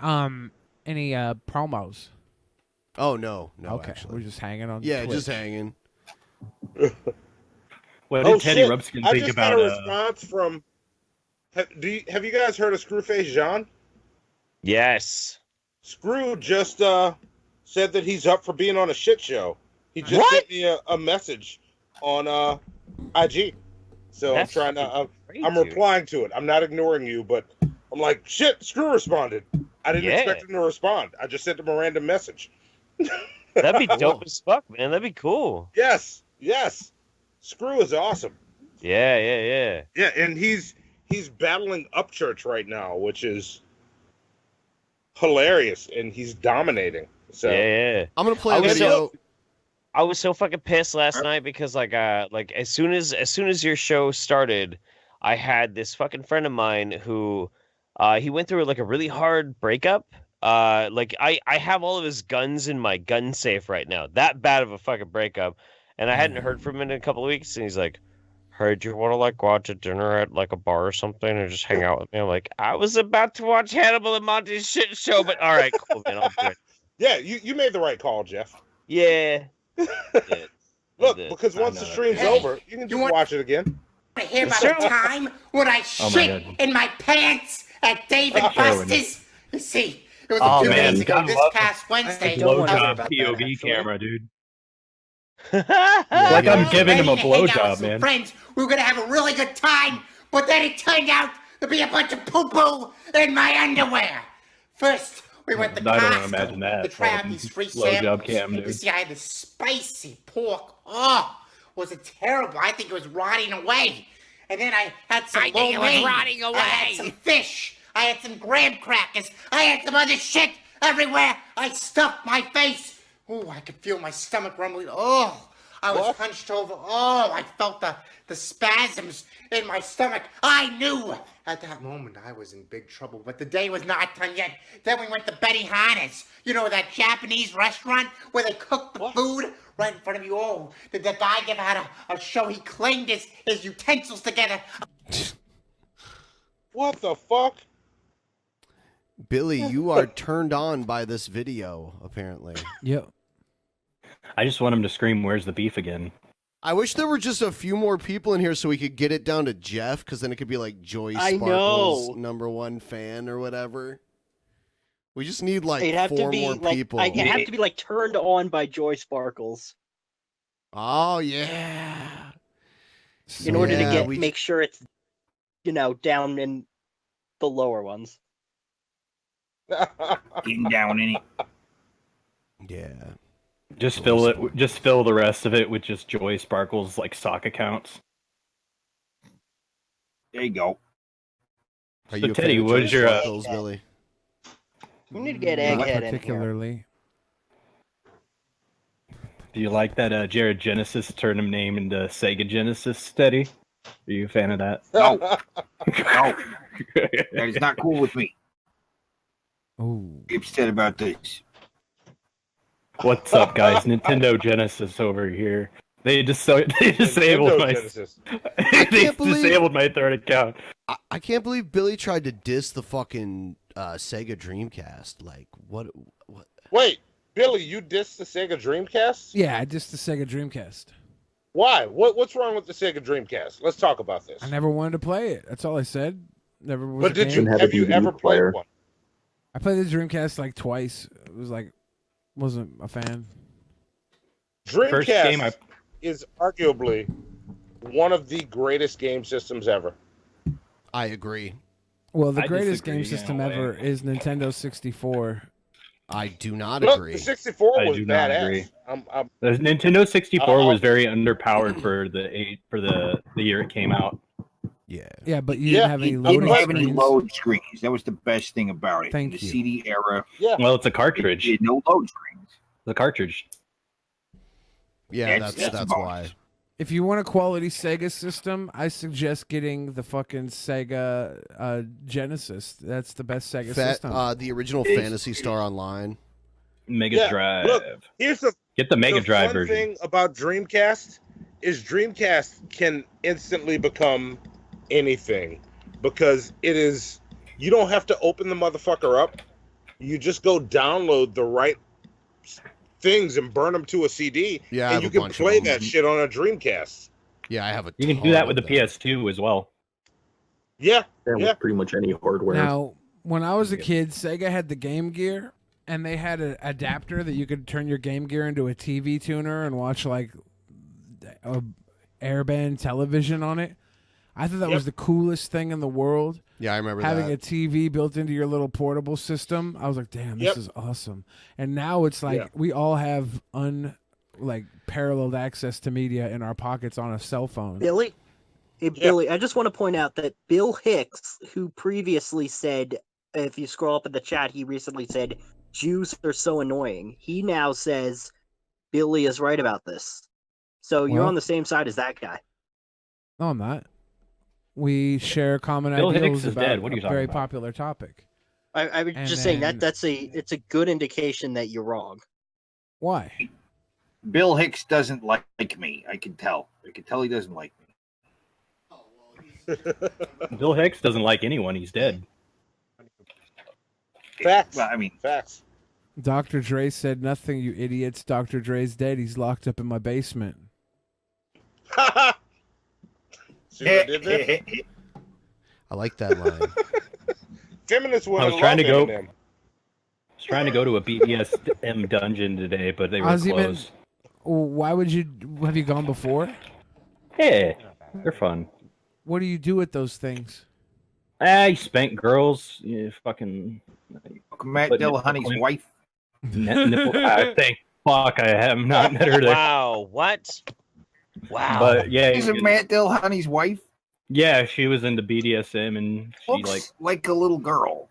any promos? Oh, no, Okay, actually. we're just hanging on. Yeah, Twitch. just hanging. What Oh, did Teddy shit. Rubskin I think just about got a response from. Have you guys heard of Screwface Jean? Yes. Screw just said that he's up for being on a shit show. He just What? sent me a message on IG. So That's I'm trying to. Great, I'm dude. replying to it. I'm not ignoring you, but I'm like, shit. Screw responded. I didn't Yeah. expect him to respond. I just sent him a random message. That'd be dope as fuck, man. That'd be cool. Yes. Screw is awesome. Yeah. Yeah, and he's battling Upchurch right now, which is hilarious, and he's dominating. So Yeah. I'm going to play I a was video. I was so fucking pissed last night because like as soon as your show started, I had this fucking friend of mine who he went through like a really hard breakup. Like I have all of his guns in my gun safe right now. That bad of a fucking breakup. And I hadn't heard from him in a couple of weeks, and he's like, "Hey, do you want to like go out to dinner at like a bar or something, and just hang out with me?" I'm like, "I was about to watch Hannibal and Monty's shit show, but all right, cool, man, I'll do it." yeah, you made the right call, Jeff. Yeah. Look, did. because I once know the that. stream's Hey, over, you can just want- watch it again. I hear about Sure. the time when I Oh my shit God. in my pants at Dave and Sure, Buster's. You see, it was Oh, a few man, days ago God this love past Wednesday. don't worry Blowjob about POV actually. camera, dude. Like Like I'm I was giving him a ready to hang out with blowjob, some man. Friends, we were gonna have a really good time, but then it turned out to be a bunch of poo-poo in my underwear. First, we went to I don't Costco imagine that. to try out these free Low job samples. cam, You dude. see, I had this spicy pork. Oh, was it terrible? I think it was rotting away. And then I had some I think it was lo mein. rotting I had away. some fish. I had some graham crackers. I had some other shit everywhere. I stuffed my face. Oh, I could feel my stomach rumbling. Oh, I was hunched over. Oh, I felt the spasms in my stomach. I knew at that moment I was in big trouble, but the day was not done yet. Then we went to Betty Hana's. You know, that Japanese restaurant where they cook the food right in front of you. Oh, did the guy give out a show? He cleaned his utensils together. What the fuck? Billy, you are turned on by this video, apparently. Yep. I just want him to scream, "Where's the beef?" again. I wish there were just a few more people in here so we could get it down to Jeff, because then it could be like Joy I Sparkles' know. #1 fan or whatever. We just need like It'd have to 4 be more like people. I'd have to be like turned on by Joy Sparkles Oh yeah. in order to Yeah, make sure it's down in the lower ones. Getting down in it. Yeah. Just fill it. Just fill the rest of it with just Joy Sparkles like sock accounts. There you go. Are So you a Teddy, fan of what Joy is your Sparkles, Billy? We need to get Not Egghead in here. particularly. Do you like that Jared Genesis turned him name into Sega Genesis, Teddy? Are you a fan of that? No. No. That is not cool with me. Oh. Be upset about this. What's up, guys? Nintendo Genesis over here. They disabled Nintendo my Genesis. they disabled my third account. I can't believe Billy tried to diss the fucking Sega Dreamcast. Like, what? Wait, Billy, you dissed the Sega Dreamcast? Yeah, just the Sega Dreamcast. Why? What's wrong with the Sega Dreamcast? Let's talk about this. I never wanted to play it. That's all I said. Never was. But a did game. you have you ever played one? I played the Dreamcast like twice. It was like, wasn't a fan. Dreamcast is arguably one of the greatest game systems ever. I agree. Well, the I greatest disagree game in system a way. ever is Nintendo 64. I do not Look, agree. the 64 I was do not agree. badass. The Nintendo 64 was very underpowered for the year it came out. Yeah. Yeah, but you Yeah, didn't have any It loading didn't have any screens. load screens. That was the best thing about it. Thank In the you. CD era, Yeah. Well, it's a it cartridge. had no load screens. The cartridge. Yeah, That's that's boss. why. If you want a quality Sega system, I suggest getting the fucking Sega Genesis. That's the best Sega system. The original It's- Fantasy Star Online. Mega Yeah, Drive. look, here's the Get the Mega Drive fun version. thing about Dreamcast is Dreamcast can instantly become anything because it is. You don't have to open the motherfucker up. You just go download the right things and burn them to a CD, Yeah, I and have you a can bunch of play them. that shit on a Dreamcast. Yeah, I have a. You can do ton that of with the them. PS2 as well. Yeah, And yeah. with pretty much any hardware. Now, when I was a kid, Sega had the Game Gear, and they had an adapter that you could turn your Game Gear into a TV tuner and watch like a airband television on it. I thought that was the coolest thing in the world. Yeah, I remember Having that. a TV built into your little portable system. I was like, damn, this Yep. is awesome. And now it's like we all have paralleled access to media in our pockets on a cell phone. Billy? Hey, Billy, I just want to point out that Bill Hicks, who previously said, if you scroll up in the chat, he recently said, Jews are so annoying. He now says, Billy is right about this. So you're Well- on the same side as that guy. No, I'm not. We share common Bill Hicks ideals is about dead. What are you a talking very about? popular topic. I was And just saying then- it's a good indication that you're wrong. Why? Bill Hicks doesn't like me. I can tell. I can tell he doesn't like me. Bill Hicks doesn't like anyone. He's dead. Facts. Well, I mean, Facts. Dr. Dre said nothing, you idiots. Dr. Dre's dead. He's locked up in my basement. See what I did there? I like that line. Feminists would I have was trying to go. Eminem. I was trying to go to a BDSM dungeon today, but they were Ozzy, man, closed. why would you? Have you gone before? Hey, they're fun. What do you do with those things? He spanked girls. Yeah, fucking. Matt Put Dillahunty's nipple wife. Nipple. I think. Fuck, I have not met her there. Wow, what? Wow. But yeah, Isn't Matt Dillahunty's wife? yeah, she was into BDSM and she Looks like a little girl.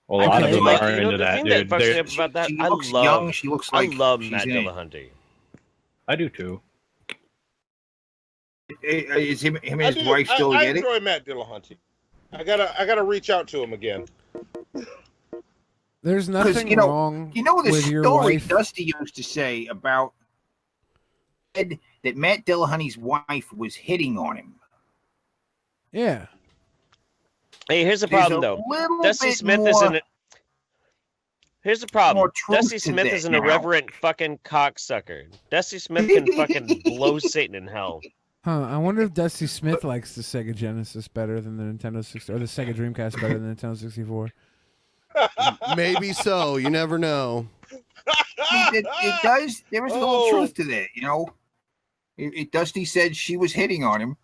a lot of Okay, them like, are you know, into the that, thing dude. that fucks me They're- up about that, She I looks love, young. She looks like I love she's Matt in it. Dillahunty. I do too. Is him and I his do- wife still I together? enjoy Matt Dillahunty. I gotta reach out to him again. There's 'Cause, nothing wrong You know the with your story wife. Dusty used to say about that Matt Dillahunty's wife was hitting on him. Yeah. Hey, here's the There's problem a though. little Dusty bit Smith more- isn't. Here's the problem. more truth Dusty to Smith that, is an you know? irreverent fucking cocksucker. Dusty Smith can fucking blow Satan in hell. Huh, I wonder if Dusty Smith likes the Sega Genesis better than the Nintendo 60 or the Sega Dreamcast better than the Nintendo 64. Maybe so. You never know. It does. There is a little truth to that, you know. Dusty said she was hitting on him.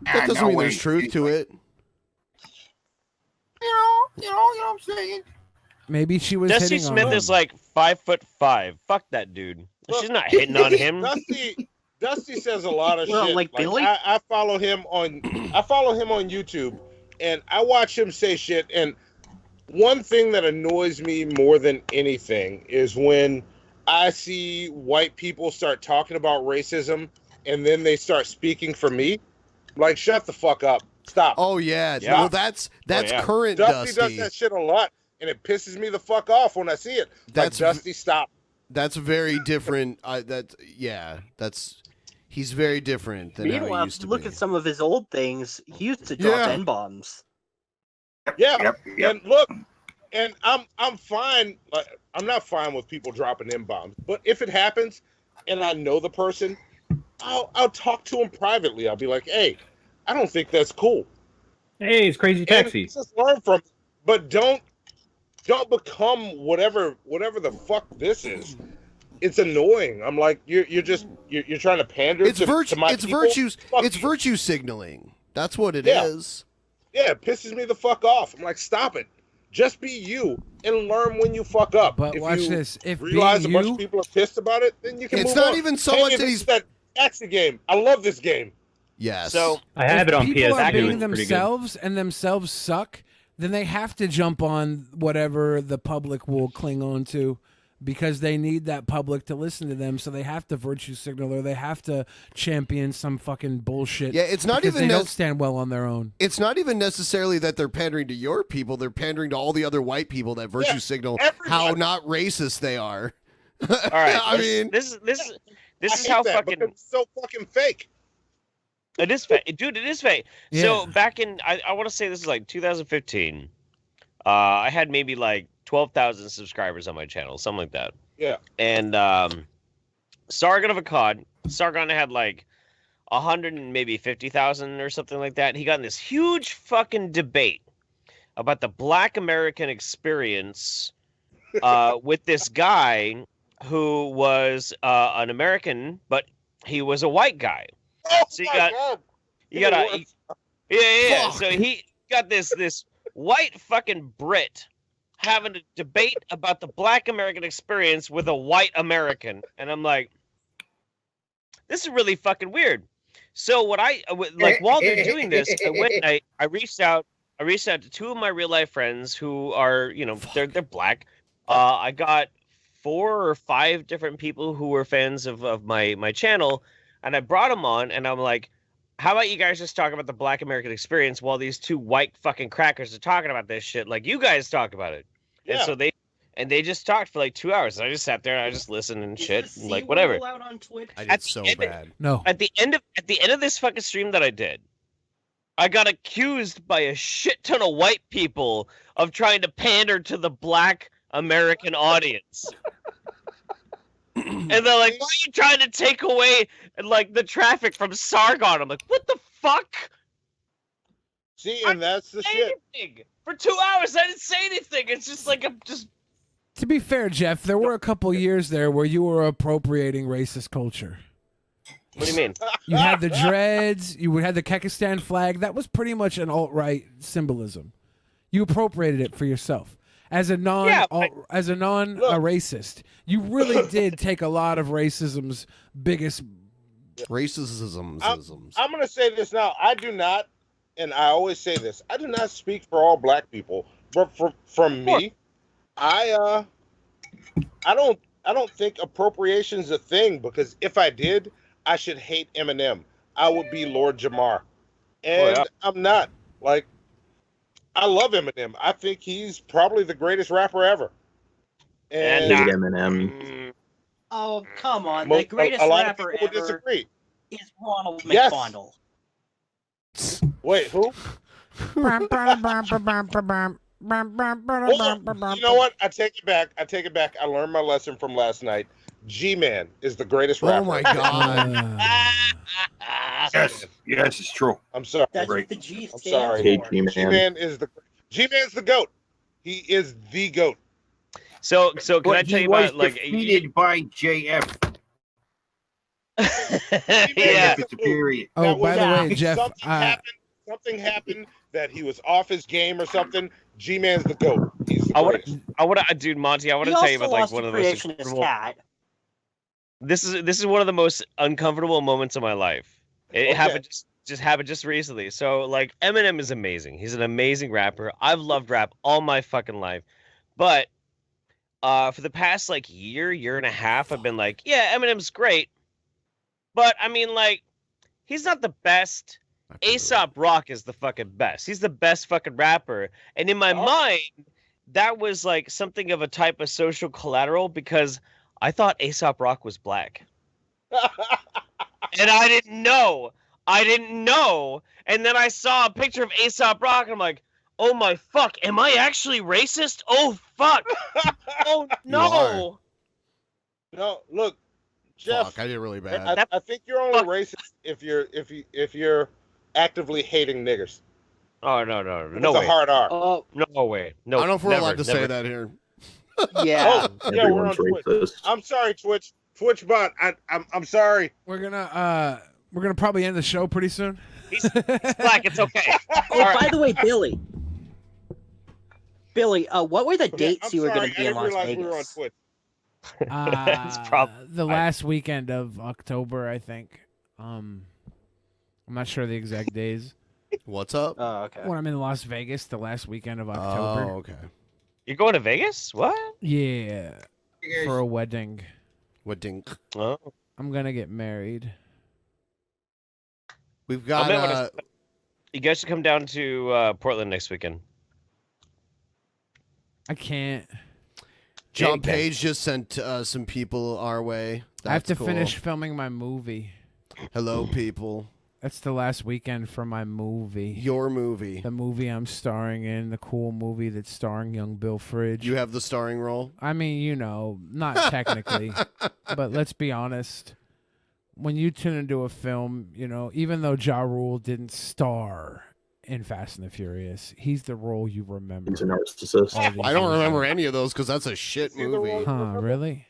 That doesn't mean there's truth to it. You know what I'm saying? Maybe she was Dusty hitting Smith on him. is like 5'5". Fuck that dude. She's not hitting on him. Dusty says a lot of Well, shit. like Billy? I follow him on YouTube, and I watch him say shit. And one thing that annoys me more than anything is when I see white people start talking about racism, and then they start speaking for me. Like, shut the fuck up. Stop. Oh yeah. Yeah. Well, that's Yeah. current Dusty Dusty. does that shit a lot, and it pisses me the fuck off when I see it. That's like, Dusty, stop. That's very different. He's very different than how he Meanwhile, used if to you look be. at some of his old things, he used to drop Yeah. N-bombs. Yeah, and look, and I'm fine. Like, I'm not fine with people dropping M-bombs, but if it happens, and I know the person, I'll talk to him privately. I'll be like, hey, I don't think that's cool. Hey, it's Crazy Taxi. And just learn from it, but don't become whatever the fuck this is. It's annoying. I'm like, you're trying to pander It's to my It's people? virtues. Fuck It's you. virtue signaling. That's what it is. Yeah, it pisses me the fuck off. I'm like, stop it. Just be you and learn when you fuck up. But if watch you this. If realize being a bunch you- of people are pissed about it, then you can It's move not on. even so Hey, much that this he's- is that taxi game. I love this game. Yes. So I have it on people PS2. are It's being pretty good. themselves and themselves suck, then they have to jump on whatever the public will cling on to because they need that public to listen to them. So they have to virtue signal or they have to champion some fucking bullshit. Yeah, it's not because even they don't nec- stand well on their own. It's not even necessarily that they're pandering to your people. They're pandering to all the other white people that virtue signal how everybody. not racist they are. All right. I mean, this is I hate how that fucking because it's so fucking fake. it is fake, dude. It is fake. Yeah. So back in I want to say this is like 2015. I had maybe like 12,000 subscribers on my channel, something like that. Yeah. And Sargon of Akkad, Sargon had like 100 and maybe 50,000 or something like that. He got in this huge fucking debate about the Black American experience with this guy who was an American, but he was a white guy. Oh So my God. you got a Even worse. yeah. Fuck. So he got this white fucking Brit having a debate about the Black American experience with a white American, and I'm like, this is really fucking weird. So what while they're doing this, I reached out to two of my real life friends who are, they're black. I got 4 or 5 different people who were fans of my channel, and I brought them on, and I'm like, how about you guys just talk about the Black American experience while these 2 white fucking crackers are talking about this shit like you guys talk about it? Yeah. And so they just talked for like 2 hours. And I just sat there and I just listened and shit, Is the and like C whatever. word allowed on Twitch? I At did the so end- bad. No. At the end of this fucking stream that I did, I got accused by a shit ton of white people of trying to pander to the Black American audience. And they're like, why are you trying to take away like the traffic from Sargon? I'm like, what the fuck? See, and that's the Say shit. anything. For 2 hours, I didn't say anything. It's just like I'm just. To be fair, Jeff, there were a couple years there where you were appropriating racist culture. What do you mean? You had the dreads. You had the Kekistan flag. That was pretty much an alt-right symbolism. You appropriated it for yourself as a racist. You really did take a lot of racism's biggest racisms. I'm going to say this now. I do not, and I always say this. I do not speak for all black people, but from me, I don't think appropriation's a thing, because if I did, I should hate Eminem. I would be Lord Jamar. And I'm not. Like, I love Eminem. I think he's probably the greatest rapper ever. And Eminem. Oh, come on. The greatest rapper ever disagree. is Ronald McDonald. Wait, who? You know what? I take it back. I learned my lesson from last night. G-Man is the greatest rapper. Oh my god. Yes, it's true. I'm sorry. That's what the G I'm stands sorry. for. G-Man is the GOAT. He is the GOAT. So can I tell you about defeated by JF? Yeah. Superior. Oh, by the way, Jeff, something happened that he was off his game or something. G-Man's the GOAT. He's the greatest. Dude, Monty, I want to tell you about like one of the most uncomfortable. This is one of the most uncomfortable moments of my life. It happened just happened just recently. So like Eminem is amazing. He's an amazing rapper. I've loved rap all my fucking life. But for the past like year and a half, I've been like, yeah, Eminem's great. But I mean, like, he's not the best. A$AP Rock is the fucking best. He's the best fucking rapper. And in my mind, that was like something of a type of social collateral, because I thought A$AP Rock was black. And I didn't know. And then I saw a picture of A$AP Rock, and I'm like, oh my fuck, am I actually racist? Oh fuck. Oh no. No, look, Jeff. Fuck, I did really bad. I think you're only racist if you're actively hating niggers. Oh no It's a hard R. No way. No. I don't know if we're allowed to say that here. Yeah. We're on Twitch. I'm sorry, Twitch. Twitchbot. I'm sorry. We're gonna probably end the show pretty soon. He's black. It's okay. By the way, Billy, what were the dates you were going to be in Las Vegas? We were on Twitch. It's probably the last weekend of October, I think. I'm not sure the exact days. What's up? Oh, okay. When I'm in Las Vegas, the last weekend of October. Oh, okay. You're going to Vegas? What? Yeah, for a wedding. Wedding. Oh. I'm gonna get married. We've got. You guys should come down to Portland next weekend. I can't. John Page just sent some people our way. I have to cool. finish filming my movie. Hello, people. That's the last weekend for my movie. Your movie. The movie I'm starring in, the cool movie that's starring young Bill Fridge. You have the starring role? I mean, you know, not technically, but let's be honest. When you tune into a film, you know, even though Ja Rule didn't star in Fast and the Furious, he's the role you remember. He's a narcissist. I don't remember any of those because that's a shit movie. Huh, really?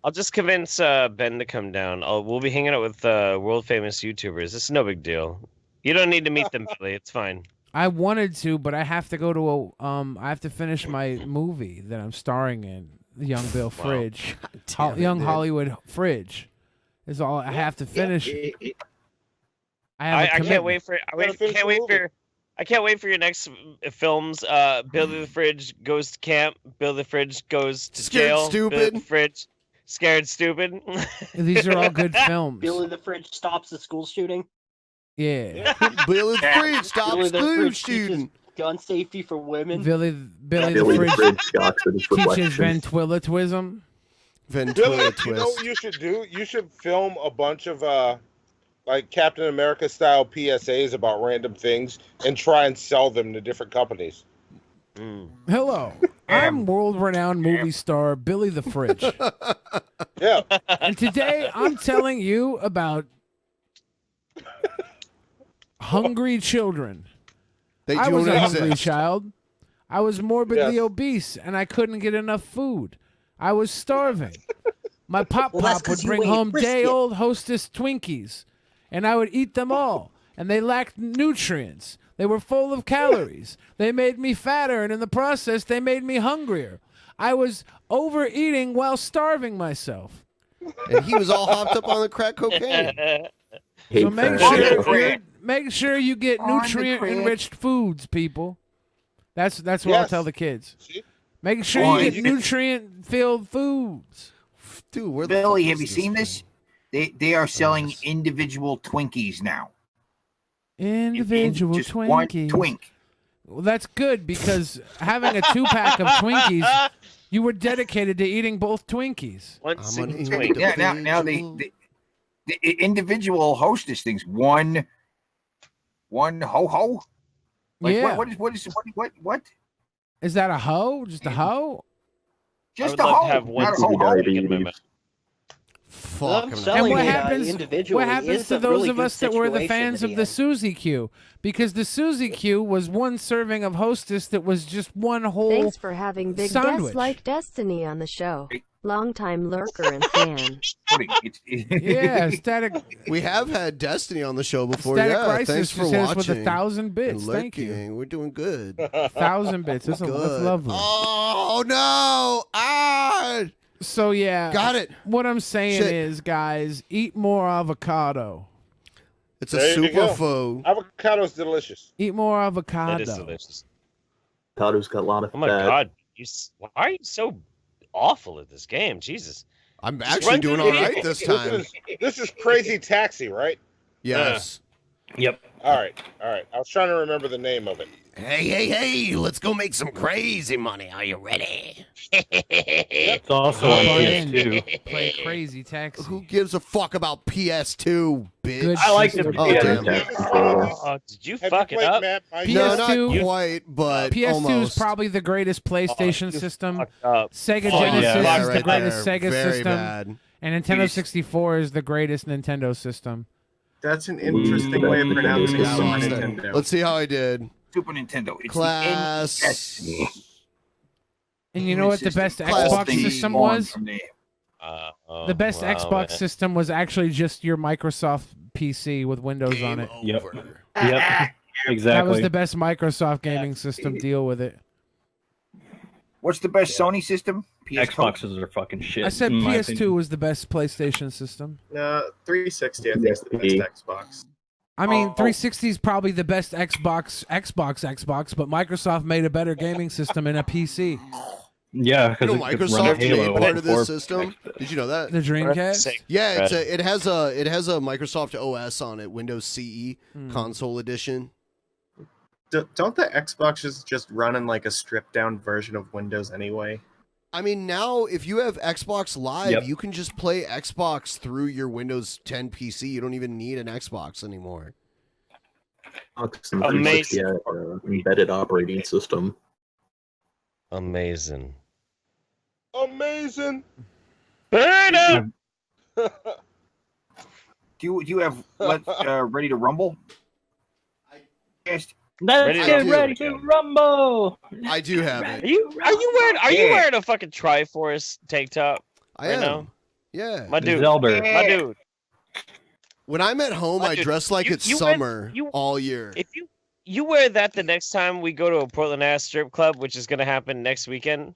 I'll just convince Ben to come down. We'll be hanging out with world famous YouTubers. This is no big deal. You don't need to meet them, Billy. It's fine. I wanted to, but I have to go to I have to finish my movie that I'm starring in. Young Bill Fridge, Young Hollywood Fridge, is all I have to finish. I can't wait for. I can't wait for your next films. Billy the Fridge goes to camp. Billy the Fridge goes to jail. Stupid. Billy the Fridge, scared stupid. These are all good films. Billy the Fridge stops the school shooting. Yeah. Billy the Fridge stops Billy the school Fridge shooting. teaches gun safety for women. Billy the Fridge teaches ventriloquism. Billy, you know what you should do? You should film a bunch of like Captain America style PSAs about random things and try and sell them to different companies. Hello, I'm world-renowned movie star Billy the Fridge. Yeah. And today I'm telling you about hungry children. I was a hungry child. I was morbidly obese, and I couldn't get enough food. I was starving. My pop Well, that's pop would 'cause you bring ate home brisket. day old Hostess Twinkies, and I would eat them all, and they lacked nutrients. They were full of calories. They made me fatter, and in the process, they made me hungrier. I was overeating while starving myself. And he was all hopped up on the crack cocaine. So make sure you get On the nutrient crack. enriched foods, people. That's what I'll Yes. tell the kids. See? Make sure On you the- get nutrient filled foods. Dude, where the Billy, fuck have is you seen thing? this? They are selling yes. individual Twinkies now. Individual Just one Twinkies. twink. Well, that's good because having a 2-pack of Twinkies, you were dedicated to eating both Twinkies. One I'm single an twink. Yeah, now individual. the individual Hostess things. One ho ho. Like Yeah. what? Is that a hoe? Just a hoe? Just I a would love ho, to have one not a single ho ho. twink in my mouth. Fuck. I'm not- selling And what it, happens? individually What happens is to a those really of good us that were the situation fans in of the the Suzy Q? Because the Suzy Q was one serving of Hostess that was just one whole. Thanks for having Big sandwich. Guests like Destiny on the show. Longtime lurker and fan. Yeah, static. We have had Destiny on the show before. Static Yeah, Crisis thanks for just hit us watching. with 1,000 bits. and Thank you. lurking. We're doing good. 1,000 bits. That's Good. lovely. Oh no! Ah! So yeah, Got it. What I'm saying Shit. is, guys, eat more avocado. It's a There you go. superfood. Avocado's delicious. Eat more avocado. That is delicious. Avocado's got a lot of Oh my fat. god, why are you so awful at this game? Jesus. I'm Just actually run doing through all the- right this time. This is Crazy Taxi, right? Yes. Yep. All right. I was trying to remember the name of it. Hey! Let's go make some crazy money. Are you ready? It's also on Hop in. PS2. Play Crazy Taxi. Who gives a fuck about PS2, bitch? Good I like the system. Oh, PS2. damn. Oh, did you Have fuck you it played up? Mad Mike? No, PS2 not quite, but PS2 almost. is probably the greatest PlayStation you system. fucked up. Sega Oh, Genesis yeah, is the right greatest there. Sega Very system, bad. and Nintendo 64 is the greatest Nintendo system. That's an interesting way of pronouncing Yeah, I Super lost it. Nintendo. Let's see how I did. Super Nintendo. It's Class. the NES. And you know what the best Class Xbox D. system On was? from there. The best wow, Xbox man. system was actually just your Microsoft PC with Windows on Game it. Yep. over. Yep. That was Exactly. the best Microsoft gaming system. Deal with it. What's the best Sony system? PS Xboxes are fucking shit. I said in my PS2 opinion. was the best PlayStation system. 360, I think, is the best Xbox. I mean, Oh. 360 is probably the best Xbox, but Microsoft made a better gaming system in a PC. Yeah, You because know, Microsoft made part of this system. Did you know that? The Dreamcast? Yeah, it has a Microsoft OS on it, Windows CE console edition. Don't the Xboxes just run in like a stripped down version of Windows anyway? I mean, now if you have Xbox Live, Yep. you can just play Xbox through your Windows 10 PC. You don't even need an Xbox anymore. Xbox and 360 had embedded operating system. Amazing. Amazing. Burn up! Do you have Ready to Rumble? Yes. Let's Ready to get rumble. ready to rumble. I do have it. Are you wearing a fucking Triforce tank top? I right am. now? Yeah. My dude. Zelda. My dude. When I'm at home, My I dude, dress like it's you summer went- all year. If you wear that the next time we go to a Portland ass strip club, which is gonna happen next weekend,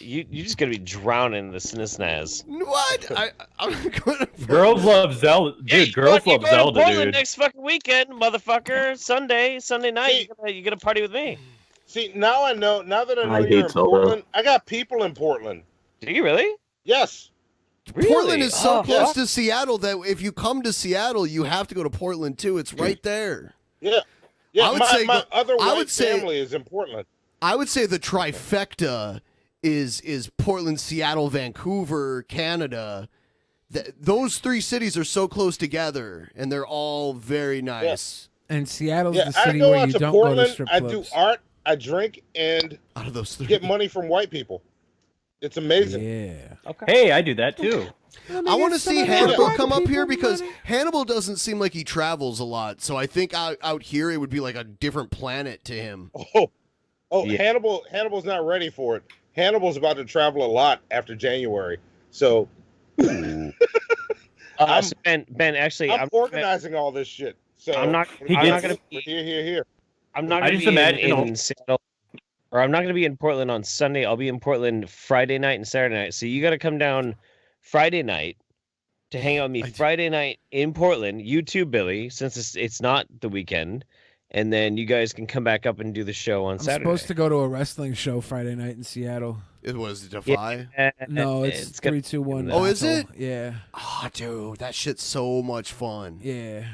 you just gonna be drowning in the sniznaz. What? I'm gonna. Girls love Zelda, dude. Girls love You're going to Zelda, Portland dude. next fucking weekend, motherfucker. Sunday night. You're gonna party with me. See, now I know. Now that I know I you're hate in Zelda. Portland, I got people in Portland. Do you really? Yes. Portland is so Oh, close yeah. to Seattle that if you come to Seattle, you have to go to Portland too. It's right there. Yeah. Yeah. I would my say my the- other I white would say- family is in Portland. I would say the trifecta is Portland, Seattle, Vancouver, Canada. Those three cities are so close together, and they're all very nice. And Seattle's Yeah, the I city go where out you to don't go to Portland. strip I clubs. do art. I drink and Out of those three, get money from white people. It's amazing. Yeah. Okay. Hey, I do that too. I want to see Hannibal come up here because Hannibal doesn't seem like he travels a lot. So I think out here it would be like a different planet to him. Hannibal's not ready for it. Hannibal's about to travel a lot after January. So So Ben, actually, I'm organizing all this shit. So I'm not He I'm not gets- gonna be here. I'm not I gonna just be imagine in Seattle, or I'm not gonna be in Portland on Sunday. I'll be in Portland Friday night and Saturday night. So you got to come down Friday night to hang out with me Friday night in Portland. You too, Billy, since it's not the weekend, and then you guys can come back up and do the show on I'm Saturday. supposed to go to a wrestling show Friday night in Seattle. It was Defy. Yeah, No, it's gonna- 3-2-1. Oh, is battle. it? Yeah. Oh, dude, that shit's so much fun. Yeah,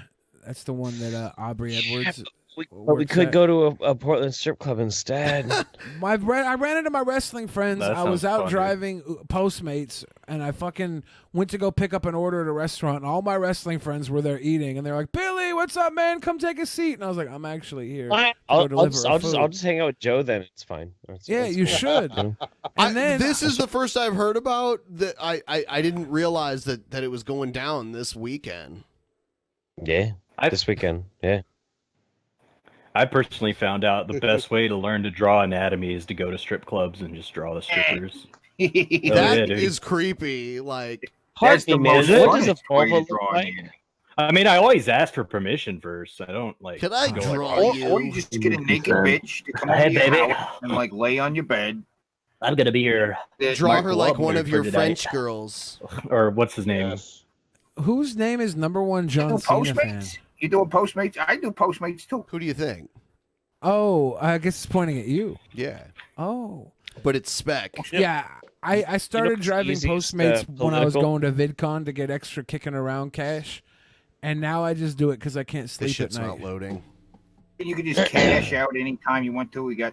that's the one that Aubrey Edwards. But we could go to a Portland strip club instead. I ran into my wrestling friends. That I was sounds out fun, dude. driving Postmates, and I fucking went to go pick up an order at a restaurant, and all my wrestling friends were there eating, and they're like, "Billy, what's up, man? Come take a seat." And I was like, "I'm actually here." to I'll go deliver just food." hang out with Joe then. It's fine. Yeah, you should. And then This is the first I've heard about that. I didn't realize that it was going down this weekend. Yeah, this weekend. Yeah. I personally found out the best way to learn to draw anatomy is to go to strip clubs and just draw the strippers. That is creepy. Like That's the most What does a funnest way to vulva look draw like? I mean, I always ask for permission first. I don't like. Can I go draw like, Or you just get a naked bitch to come Hey, over your baby. house and like lay on your bed. I'm gonna be here. Draw her like one of your French girls. Or what's his name? Whose name is #1 John Cena fan? Postmates? You doing Postmates? I do Postmates too. Who do you think? Oh, I guess it's pointing at you. Yeah. Oh. But it's spec. Yeah, I started what's driving easiest, Postmates when I was political? going to VidCon to get extra kicking around cash, and now I just do it because I can't This sleep at shit's night. not loading. You can just cash out anytime you want to. We got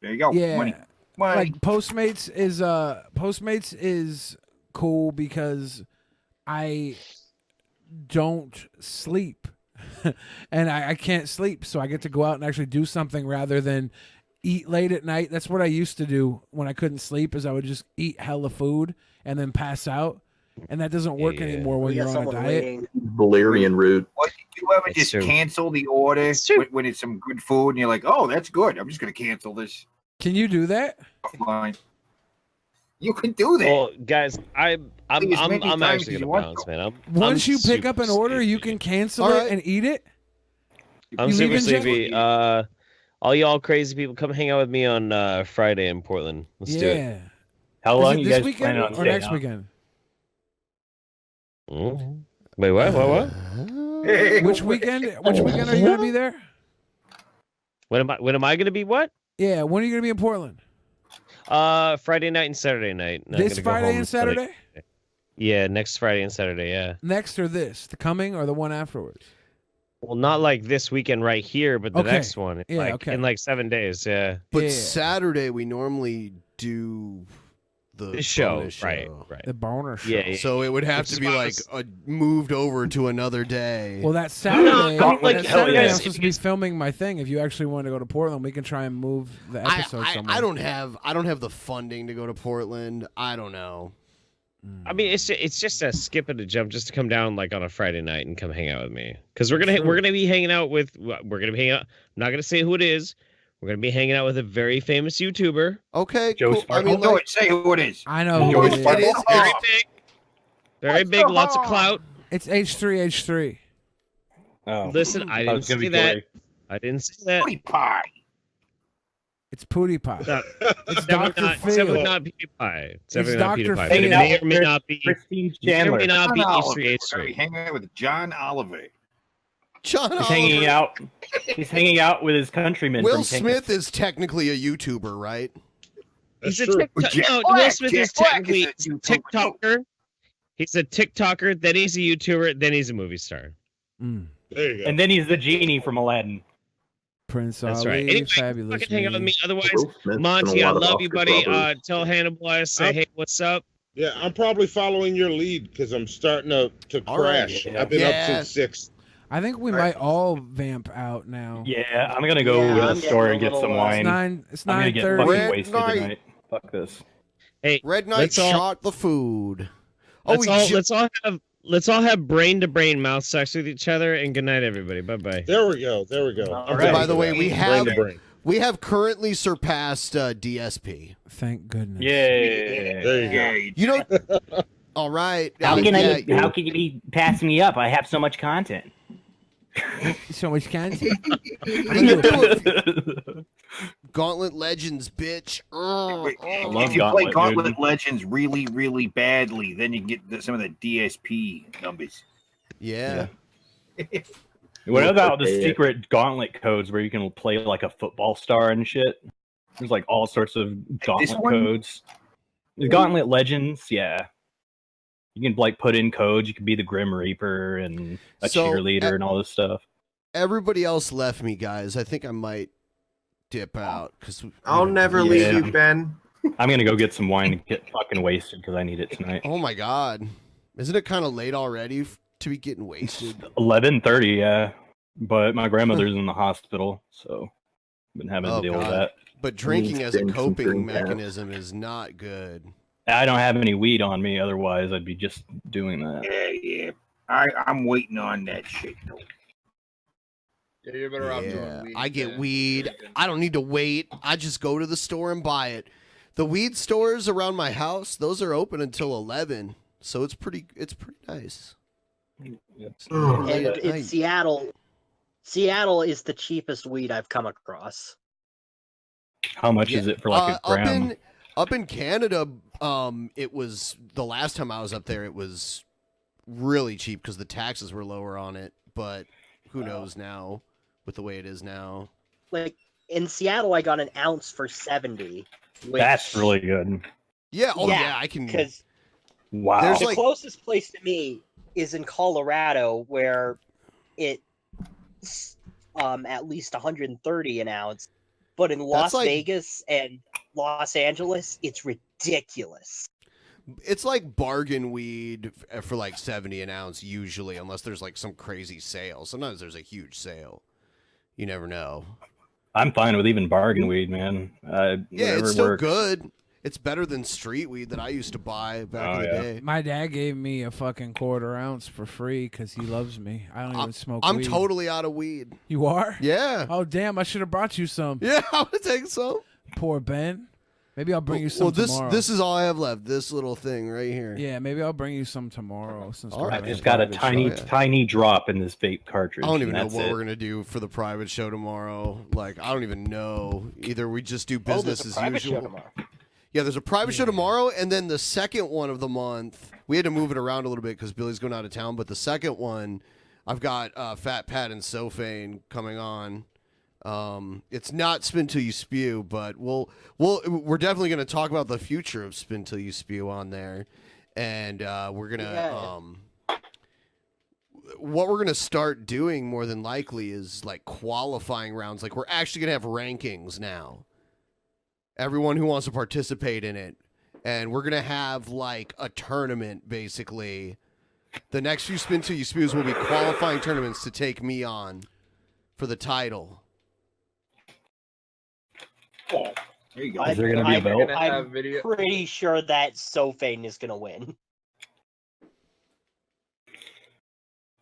there you go. Yeah, Money. like Postmates is cool because I don't sleep, and I can't sleep, so I get to go out and actually do something rather than eat late at night. That's what I used to do when I couldn't sleep, is I would just eat hella food and then pass out, and that doesn't work anymore when We got you're on a someone diet. waiting. Valerian root. What, did you ever just cancel the order when it's some good food and you're like, oh, that's good. I'm just gonna cancel this. Can you do that? Offline. You can do that. Well, guys, I'm as many times actually as you gonna want bounce, man. I'm Once I'm you pick super up an order, you can cancel All it right. and eat it. I'm You super leaving, Jeff? sleepy. All y'all crazy people, come hang out with me on Friday in Portland. Let's do it. Yeah. How Is long it you this guys weekend planning on or staying next out? weekend? Wait, what? Which weekend? Which weekend are you gonna be there? When am I gonna be what? Yeah, when are you gonna be in Portland? Friday night and Saturday night. And I'm This gonna go Friday home and Sunday. Saturday? Yeah, next Friday and Saturday. Yeah. Next or this? The coming or the one afterwards? Well, not like this weekend right here, but the Okay. next one. Yeah, like, okay. in like 7 days. Yeah. But Yeah. Saturday we normally do the show, bonus right? show. Right. The boner show. Yeah, yeah. So it would have Which to is be why I like was- moved over to another day. Well, that Saturday, like, that hell Saturday yeah. I'm supposed to be filming my thing. If you actually want to go to Portland, we can try and move the episode somewhere. I don't have the funding to go to Portland. I don't know. I mean, it's just a skip and a jump just to come down like on a Friday night and come hang out with me, because we're gonna be hanging out with I'm not gonna say who it is. We're gonna be hanging out with a very famous YouTuber. Okay, Joe cool. I Sparkle? mean, Do like, it. Say who it is. I know who Joey it is. Sparkle. it is Very big, very big, lots of clout. It's H3H3. Oh, Listen, I thought it didn't was gonna say be that. Joey. I didn't say that. Booty pie. It's Pootie Pie. No, It's definitely Dr. not, definitely Phil. not PewDiePie. It's It's definitely not Dr. PewDiePie. But Phil. it may or may not be. Christine May or Chandler. may not be John Oliver. H3H3. We're gonna be hanging out with John Oliver. John He's Oliver. hanging out. He's hanging out with his countrymen. Will from Kansas. Smith is technically a YouTuber, right? He's a That's true. TikTok. Jack No, Black. Will Smith is Jack Black technically is a he's a YouTuber, TikToker. He's a TikToker. Then he's a YouTuber. Then he's a movie star. Mm. There you go. And then he's the genie from Aladdin. Prince That's Ali, right. Anyway, fabulous. fucking hang out with me. Otherwise, Will Smith's been Monty, a I lot of love you, Oscar buddy. robbers. Tell Hannibal I say, hey, what's up? Yeah, I'm probably following your lead because I'm starting to All right. crash. Yeah. I've been Yes. up since 6. I think we might all vamp out now. Yeah, I'm gonna go Yeah, to I'm the store and getting a get some little, wine. It's I'm gonna get 9:30. fucking Red wasted Knight. tonight. Fuck this. Hey, Red Knight let's all- shot the food. Oh, let's all have brain to brain mouth sex with each other, and good night, everybody. Bye bye. There we go. There we go. All I'm right. By the way, we brain have to brain. currently surpassed DSP. Thank goodness. Yeah. There you go. You know, All right. How can yeah. how can you be passing me up? I have so much content. So much content. Gauntlet Legends, bitch. If you play Gauntlet Legends really, really badly, then you can get some of the DSP numbers. Yeah. What about the secret gauntlet codes where you can play like a football star and shit? There's like all sorts of gauntlet codes. The Gauntlet Legends, yeah. You can like put in codes. You can be the Grim Reaper and a cheerleader and all this stuff. Everybody else left me, guys. I think I might dip out because I'll never leave you, Ben. I'm gonna go get some wine and get fucking wasted because I need it tonight. Oh my god, isn't it kind of late already to be getting wasted? 11:30, yeah. But my grandmother's in the hospital, so I've been having to deal with that. But drinking as a coping mechanism is not good. I don't have any weed on me, otherwise I'd be just doing that. Yeah. I'm waiting on that shit. Yeah, you're better off doing weed. I get weed. I don't need to wait. I just go to the store and buy it. The weed stores around my house, those are open until 11, so it's pretty nice. And in Seattle is the cheapest weed I've come across. How much is it for like a gram? Up in Canada, it was the last time I was up there. It was really cheap because the taxes were lower on it. But who knows now with the way it is now? Like in Seattle, I got an ounce for $70. That's really good. Yeah. Oh yeah, I can. Because wow, the closest place to me is in Colorado, where it's at least 130 an ounce. But in Las Vegas and Los Angeles, it's ridiculous. It's like bargain weed for like 70 an ounce usually, unless there's like some crazy sale. Sometimes there's a huge sale. You never know. I'm fine with even bargain weed, man. Yeah, it's still works. good. It's better than street weed that I used to buy back in the day. My dad gave me a fucking quarter ounce for free because he loves me. I don't even smoke I'm weed. totally out of weed. You are? Yeah. Oh, damn. I should have brought you some. Yeah, I would take some. Poor Ben. Maybe I'll bring you some tomorrow. This is all I have left. This little thing right here. Yeah, maybe I'll bring you some tomorrow. Since I just got a tiny drop in this vape cartridge. I don't even know what we're gonna do for the private show tomorrow. Like, I don't even know. Either we just do business as usual. Yeah, there's a private show tomorrow, and then the second one of the month, we had to move it around a little bit because Billy's going out of town. But the second one, I've got Fat Pat and Sofane coming on. It's not Spin Till You Spew, but we're definitely going to talk about the future of Spin Till You Spew on there, and we're gonna what we're gonna start doing more than likely is like qualifying rounds. Like we're actually gonna have rankings now. Everyone who wants to participate in it, and we're gonna have like a tournament basically. The next few Spin Till You Spews will be qualifying tournaments to take me on for the title. There you go. Is there gonna be a belt? I'm pretty sure that Sofane is gonna win.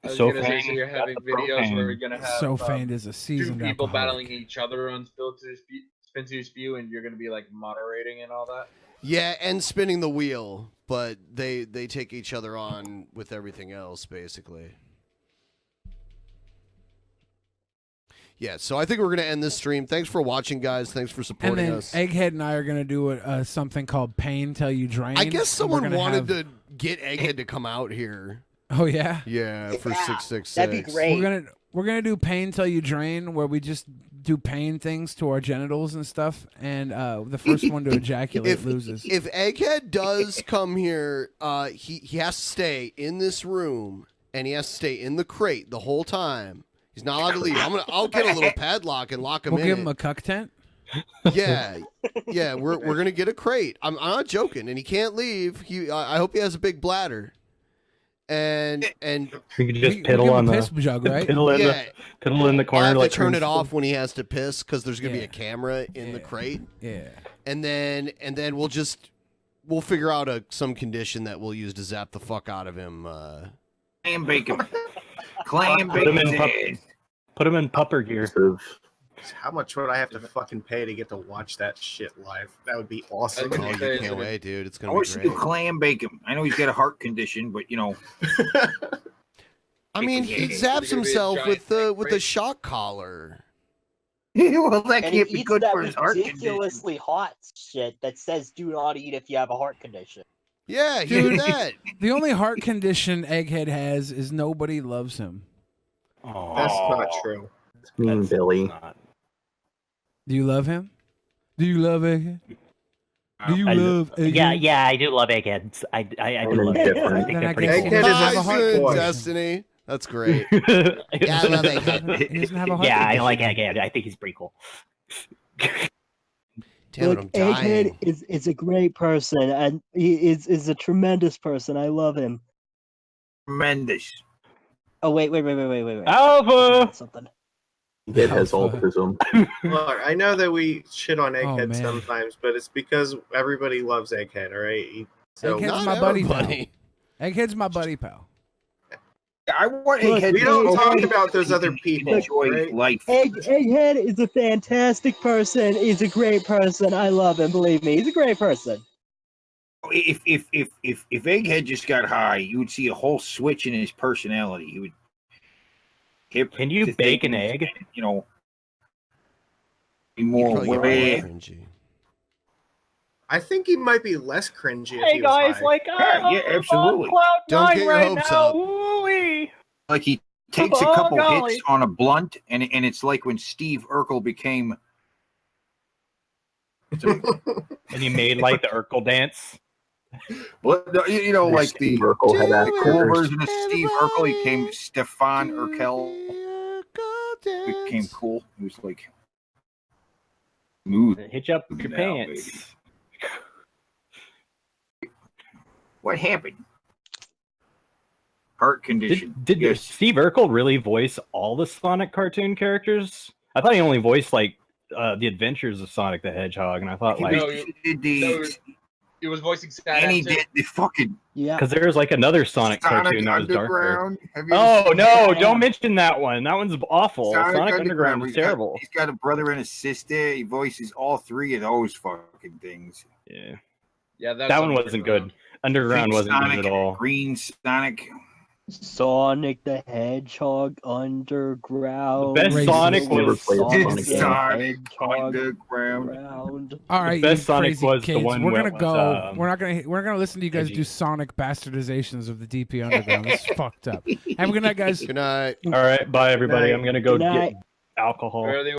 I was gonna say, so you're having videos where we're gonna have Sofane is a two seasoned people alcoholic. battling each other on Spin to Spew, and you're gonna be like moderating and all that. Yeah, and spinning the wheel, but they take each other on with everything else, basically. Yeah, so I think we're gonna end this stream. Thanks for watching, guys. Thanks for And supporting then us. Egghead and I are going to do something called Pain Till You Drain. I guess someone wanted to. to get Egghead to come out here. Oh yeah. Yeah, for 666. That'd be great. We're gonna do Pain Till You Drain, where we just do pain things to our genitals and stuff, and the first one to ejaculate loses. If Egghead does come here, he has to stay in this room, and he has to stay in the crate the whole time. He's not allowed to leave. I'll get a little padlock and lock him We'll in. give him a cuck tent. Yeah, we're gonna get a crate. I'm not joking, and he can't leave. I hope he has a big bladder. And you can just piddle on the piss jug, right? Piddle in the corner. I'll have like to turn it Prince- off when he has to piss because there's gonna be a camera in the crate. Yeah. And then we'll figure out some condition that we'll use to zap the fuck out of him. Clam bacon. Clam Put him in bacon. pupper gear. How much would I have to fucking pay to get to watch that shit live? That would be awesome. Oh, you can't wait, dude. It's I gonna be wish you great. clam bacon. I know he's got a heart condition, but you know. I mean, he zaps himself with the shock collar. Well, that And can't he be eats good that for his heart condition. ridiculously hot shit that says "Do not eat if you have a heart condition." Yeah, he Dude, did that. The only heart condition Egghead has is nobody loves him. Oh, That's not true. It's mean, Billy. Do you love him? Do you love Egghead? Do you love Egghead? Yeah, I do love eggheads. I do love Indifferent. eggheads. I think Then they're I pretty guess cool. he doesn't have a Nice, heart good, condition. Destiny. That's great. Yeah, I love Egghead. He doesn't have a heart Yeah, I condition. like egghead. I think he's pretty cool. Damn it, I'm Egghead dying. is a great person, and he is a tremendous person. I love him. Tremendous. Oh wait. Alpha. Something. It has autism. Look, I know that we shit on Egghead man. sometimes, but it's because everybody loves Egghead, all right? So Egghead's Not my buddy everybody. pal. Egghead's my buddy pal. I want Look, Egghead. we don't Egghead- talk about those other people. Enjoy Right? life. Egghead is a fantastic person. He's a great person. I love him. Believe me, he's a great person. If Egghead just got high, you would see a whole switch in his personality. He would. Can you bake an egg? You know, be You'd more probably get more aware. cringy. I think he might be less cringy if Hey he was guys, high. like Yeah, absolutely. Cloud Don't nine get your right hopes now. up. Woo-wee. Like he takes a Oh, couple golly. hits on a blunt, and it's like when Steve Urkel became. And you made like the Urkel dance. Well, you know, like the Steve Urkel had that cool curse. version of Steve Urkel. He became Stefan Urkel. Became cool. He was like smooth. Hitch up your now, pants. baby. What happened? Heart condition. Did yes. Steve Urkel really voice all the Sonic cartoon characters? I thought he only voiced like the Adventures of Sonic the Hedgehog, and I thought like No, He did the, he was voicing Stat and he too. did the fucking Yeah. because there was like another Sonic Sonic cartoon that was darker. Underground. Have you Oh ever seen no! that? Don't mention that one. That one's awful. Sonic Underground is He's got- terrible. He's got a brother and a sister. He voices all three of those fucking things. Yeah, Yeah, that one wasn't good. Underground Pink wasn't Sonic, good at all. Green Sonic. Sonic the Hedgehog Underground. The best Racist. Sonic Never was played Sonic Sonic the game. Sonic Hedgehog Underground. Underground. All right, The best you Sonic crazy was the kids. one We're where gonna it go. was, We're gonna listen to you guys edgy. do Sonic bastardizations of the DP Underground. It's fucked up. Have a good night, guys. Good night. All right, bye everybody. night. I'm gonna go Good get night. alcohol. Where are they